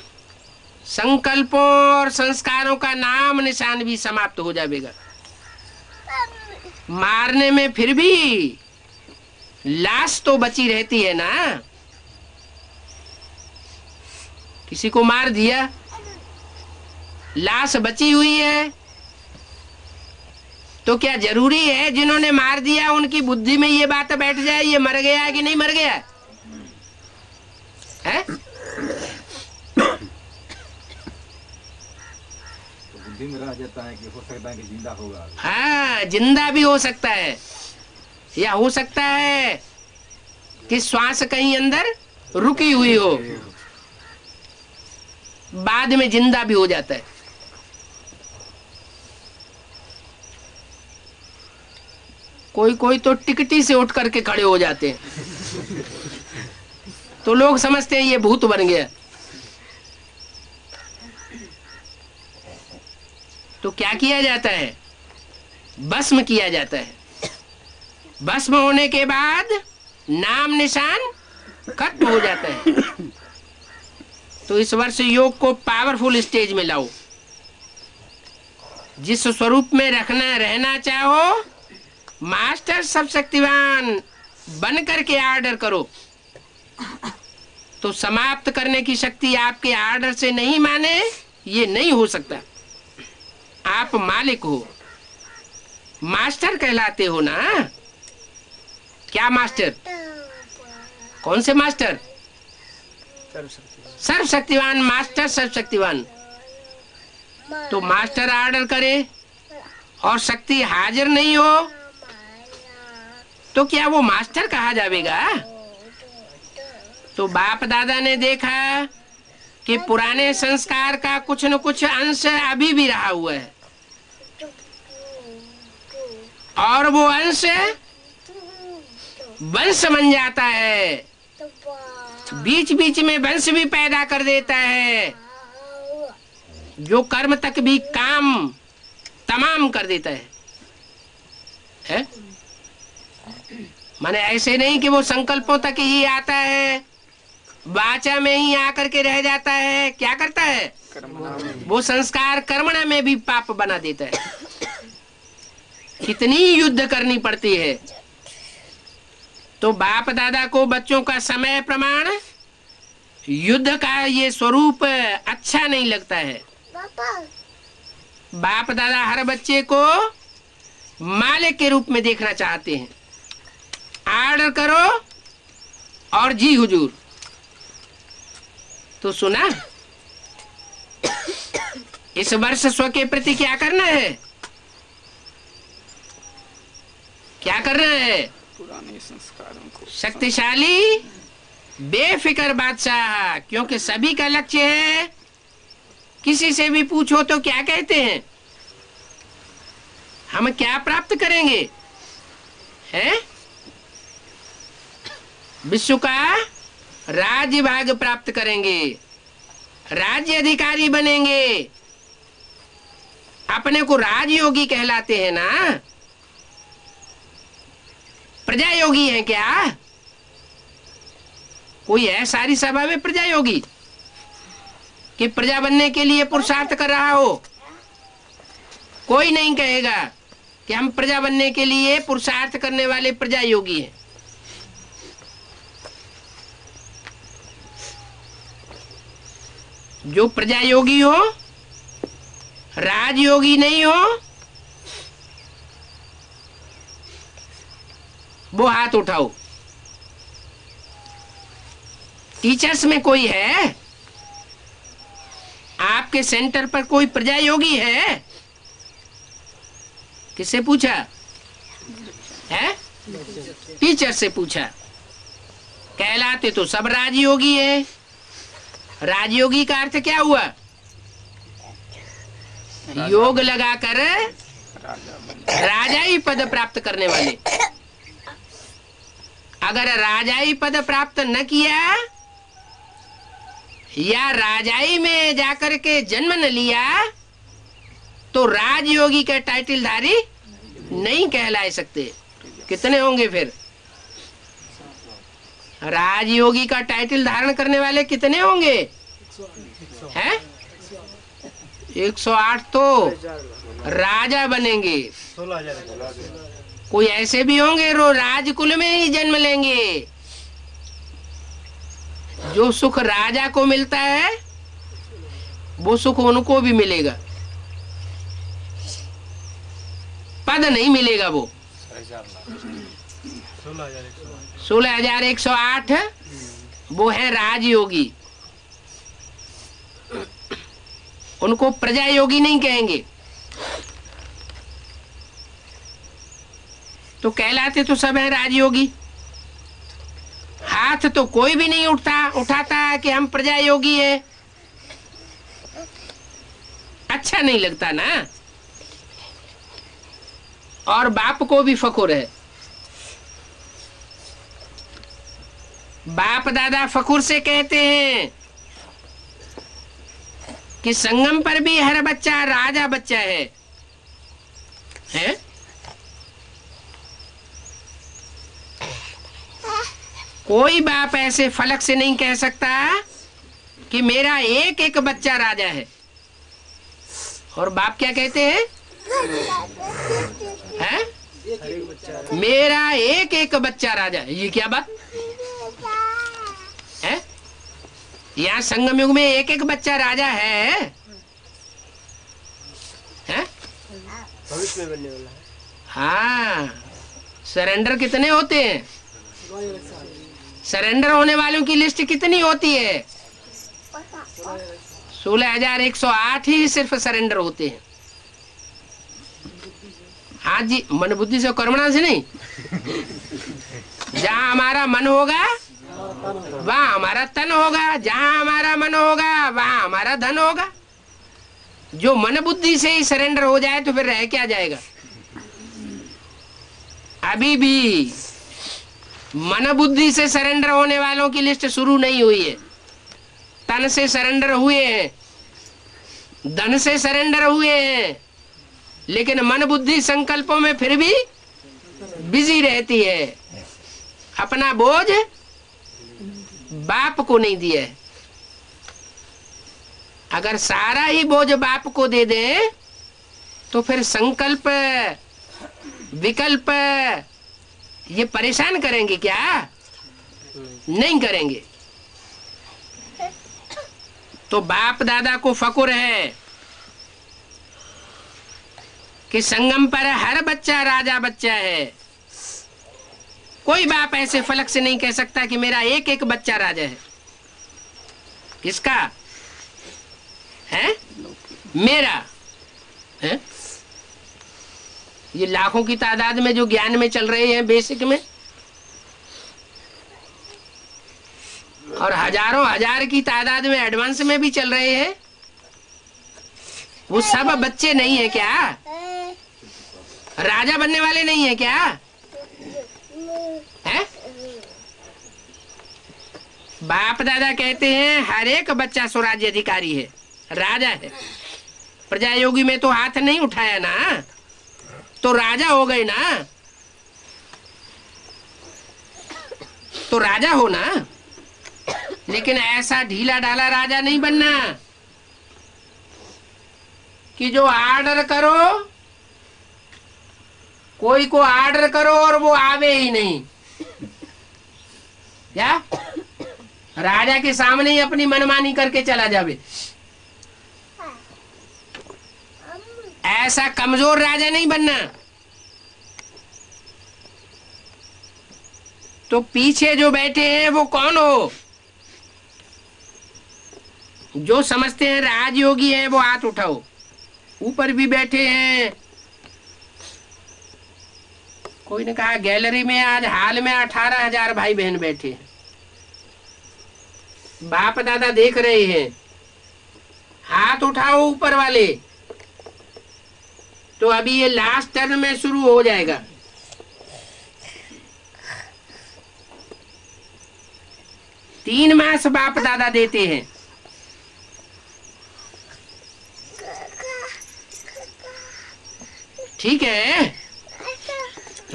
संकल्पों और संस्कारों का नाम निशान भी समाप्त हो जाएगा। मारने में फिर भी लाश तो बची रहती है ना। किसी को मार दिया, लाश बची हुई है, तो क्या जरूरी है जिन्होंने मार दिया उनकी बुद्धि में ये बात बैठ जाए ये मर गया कि नहीं मर गया है? तो बुद्धि में रह जाता है कि हो सकता है कि जिंदा होगा। हाँ, जिंदा भी हो सकता है, या हो सकता है कि श्वास कहीं अंदर रुकी हुई हो, बाद में जिंदा भी हो जाता है। कोई कोई तो टिकटी से उठ करके खड़े हो जाते हैं, तो लोग समझते हैं ये भूत बन गया। तो क्या किया जाता है? भस्म किया जाता है। भस्म होने के बाद नाम निशान खत्म हो जाता है। तो इस वर्ष योग को पावरफुल स्टेज में लाओ। जिस स्वरूप में रहना चाहो, मास्टर सर्वशक्तिवान बन करके ऑर्डर करो। तो समाप्त करने की शक्ति आपके ऑर्डर से नहीं माने, ये नहीं हो सकता। आप मालिक हो, मास्टर कहलाते हो ना। क्या मास्टर? कौन से मास्टर? सर्वशक्तिवान मास्टर, सर्वशक्तिवान। तो मास्टर ऑर्डर करे और शक्ति हाजिर नहीं हो तो क्या वो मास्टर कहा जाएगा? तो बाप दादा ने देखा कि पुराने संस्कार का कुछ न कुछ अंश अभी भी रहा हुआ है, और वो अंश वंश बन जाता है, बीच बीच में वंश भी पैदा कर देता है, जो कर्म तक भी काम तमाम कर देता है? माने ऐसे नहीं कि वो संकल्पों तक ही आता है, वाचा में ही आकर के रह जाता है। क्या करता है? वो संस्कार कर्मणा में भी पाप बना देता है। कितनी युद्ध करनी पड़ती है। तो बाप दादा को बच्चों का समय प्रमाण युद्ध का ये स्वरूप अच्छा नहीं लगता है। बाप दादा हर बच्चे को मालिक के रूप में देखना चाहते हैं। ऑर्डर करो और जी हुजूर। तो सुना, इस वर्ष स्व के प्रति क्या करना है? क्या करना है? पुराने संस्कारों को शक्तिशाली बेफिक्र बादशाह। क्योंकि सभी का लक्ष्य है, किसी से भी पूछो तो क्या कहते हैं? हम क्या प्राप्त करेंगे? हैं? विश्व का राज्य भाग प्राप्त करेंगे, राज्य अधिकारी बनेंगे। अपने को राजयोगी कहलाते हैं ना। प्रजा योगी है क्या? कोई है सारी सभा में प्रजा योगी कि प्रजा बनने के लिए पुरुषार्थ कर रहा हो? कोई नहीं कहेगा कि हम प्रजा बनने के लिए पुरुषार्थ करने वाले प्रजा योगी हैं। जो प्रजा योगी हो, राजयोगी नहीं हो, वो हाथ उठाओ। टीचर्स में कोई है? आपके सेंटर पर कोई प्रजा योगी है? किससे पूछा है? टीचर से पूछा। कहलाते तो सब राजयोगी है। राजयोगी का अर्थ क्या हुआ? योग लगाकर राजाई पद प्राप्त करने वाले। अगर राजाई पद प्राप्त न किया या राजाई में जाकर के जन्म न लिया तो राजयोगी के टाइटल धारी नहीं कहला सकते। कितने होंगे फिर? राजयोगी का टाइटल धारण करने वाले कितने होंगे? हैं? 108 तो राजा बनेंगे। कोई ऐसे भी होंगे जो राजकुल में ही जन्म लेंगे। जो सुख राजा को मिलता है वो सुख उनको भी मिलेगा। पद नहीं मिलेगा वो। 16,108 वो है राजयोगी, उनको प्रजा योगी नहीं कहेंगे। तो कहलाते तो सब है राजयोगी। हाथ तो कोई भी नहीं उठाता कि हम प्रजा योगी है, अच्छा नहीं लगता ना। और बाप को भी फखुर है, बाप दादा फखुर से कहते हैं कि संगम पर भी हर बच्चा राजा बच्चा है? कोई बाप ऐसे फलक से नहीं कह सकता कि मेरा एक एक बच्चा राजा है। और बाप क्या कहते हैं? मेरा एक एक बच्चा राजा है। ये क्या बात है? यहाँ संगम युग में एक एक बच्चा राजा है? भविष्य में बनने वाला है। हाँ, सरेंडर कितने होते हैं? सरेंडर होने वालों की लिस्ट कितनी होती है? 16,108 ही सिर्फ सरेंडर होते हैं। हाँ जी, मन बुद्धि से कर्मणा से नहीं। जहाँ हमारा मन होगा वहाँ हमारा तन होगा, जहाँ हमारा मन होगा वहाँ हमारा धन होगा। जो मन बुद्धि से ही सरेंडर हो जाए तो फिर रह क्या जाएगा? अभी भी मन बुद्धि से सरेंडर होने वालों की लिस्ट शुरू नहीं हुई है। तन से सरेंडर हुए हैं, धन से सरेंडर हुए हैं, लेकिन मन बुद्धि संकल्पों में फिर भी बिजी रहती है। अपना बोझ बाप को नहीं दिया है। अगर सारा ही बोझ बाप को दे दें तो फिर संकल्प विकल्प ये परेशान करेंगे क्या? नहीं करेंगे। तो बाप दादा को फकुर है कि संगम पर हर बच्चा राजा बच्चा है। कोई बाप ऐसे फलक से नहीं कह सकता कि मेरा एक एक बच्चा राजा है। किसका है? मेरा है। ये लाखों की तादाद में जो ज्ञान में चल रहे हैं बेसिक में, और हजारों हजार की तादाद में एडवांस में भी चल रहे हैं, वो सब बच्चे नहीं है क्या? राजा बनने वाले नहीं है क्या? है? बाप दादा कहते हैं हर एक बच्चा स्वराज्य अधिकारी है, राजा है। प्रजा योगी में तो हाथ नहीं उठाया ना, तो राजा हो गए ना। तो राजा हो ना, लेकिन ऐसा ढीला ढाला राजा नहीं बनना कि जो आर्डर करो, कोई को आर्डर करो और वो आवे ही नहीं। क्या राजा के सामने ही अपनी मनमानी करके चला जावे? ऐसा कमजोर राजा नहीं बनना। तो पीछे जो बैठे हैं वो कौन हो? जो समझते हैं राजयोगी है वो हाथ उठाओ। ऊपर भी बैठे हैं। कोई ने कहा गैलरी में आज हाल में 18,000 भाई बहन बैठे हैं। बाप दादा देख रहे हैं। हाथ उठाओ ऊपर वाले। तो अभी ये लास्ट टर्न में शुरू हो जाएगा। तीन मास बाप दादा देते हैं। ठीक है,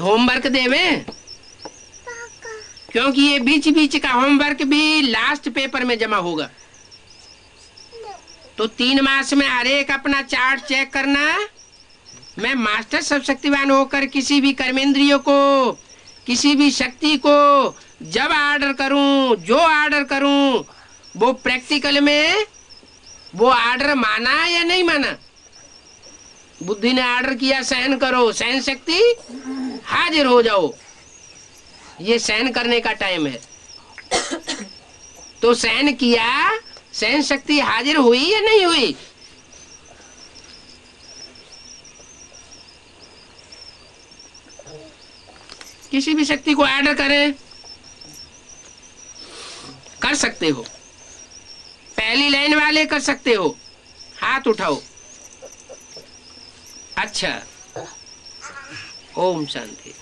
होमवर्क देवे, क्योंकि ये बीच बीच का होमवर्क भी लास्ट पेपर में जमा होगा। तो 3 मास में हर एक अपना चार्ट चेक करना। मैं मास्टर सर्वशक्तिवान होकर किसी भी कर्मेंद्रियों को, किसी भी शक्ति को जब आर्डर करूं, जो आर्डर करूं, वो प्रैक्टिकल में वो आर्डर माना या नहीं माना। बुद्धि ने ऑर्डर किया सहन करो, सहन शक्ति हाजिर हो जाओ, ये सहन करने का टाइम है। तो सहन किया, सहन शक्ति हाजिर हुई या नहीं हुई? किसी भी शक्ति को ऑर्डर करें, कर सकते हो। पहली लाइन वाले कर सकते हो, हाथ उठाओ। अच्छा, ओम शांति।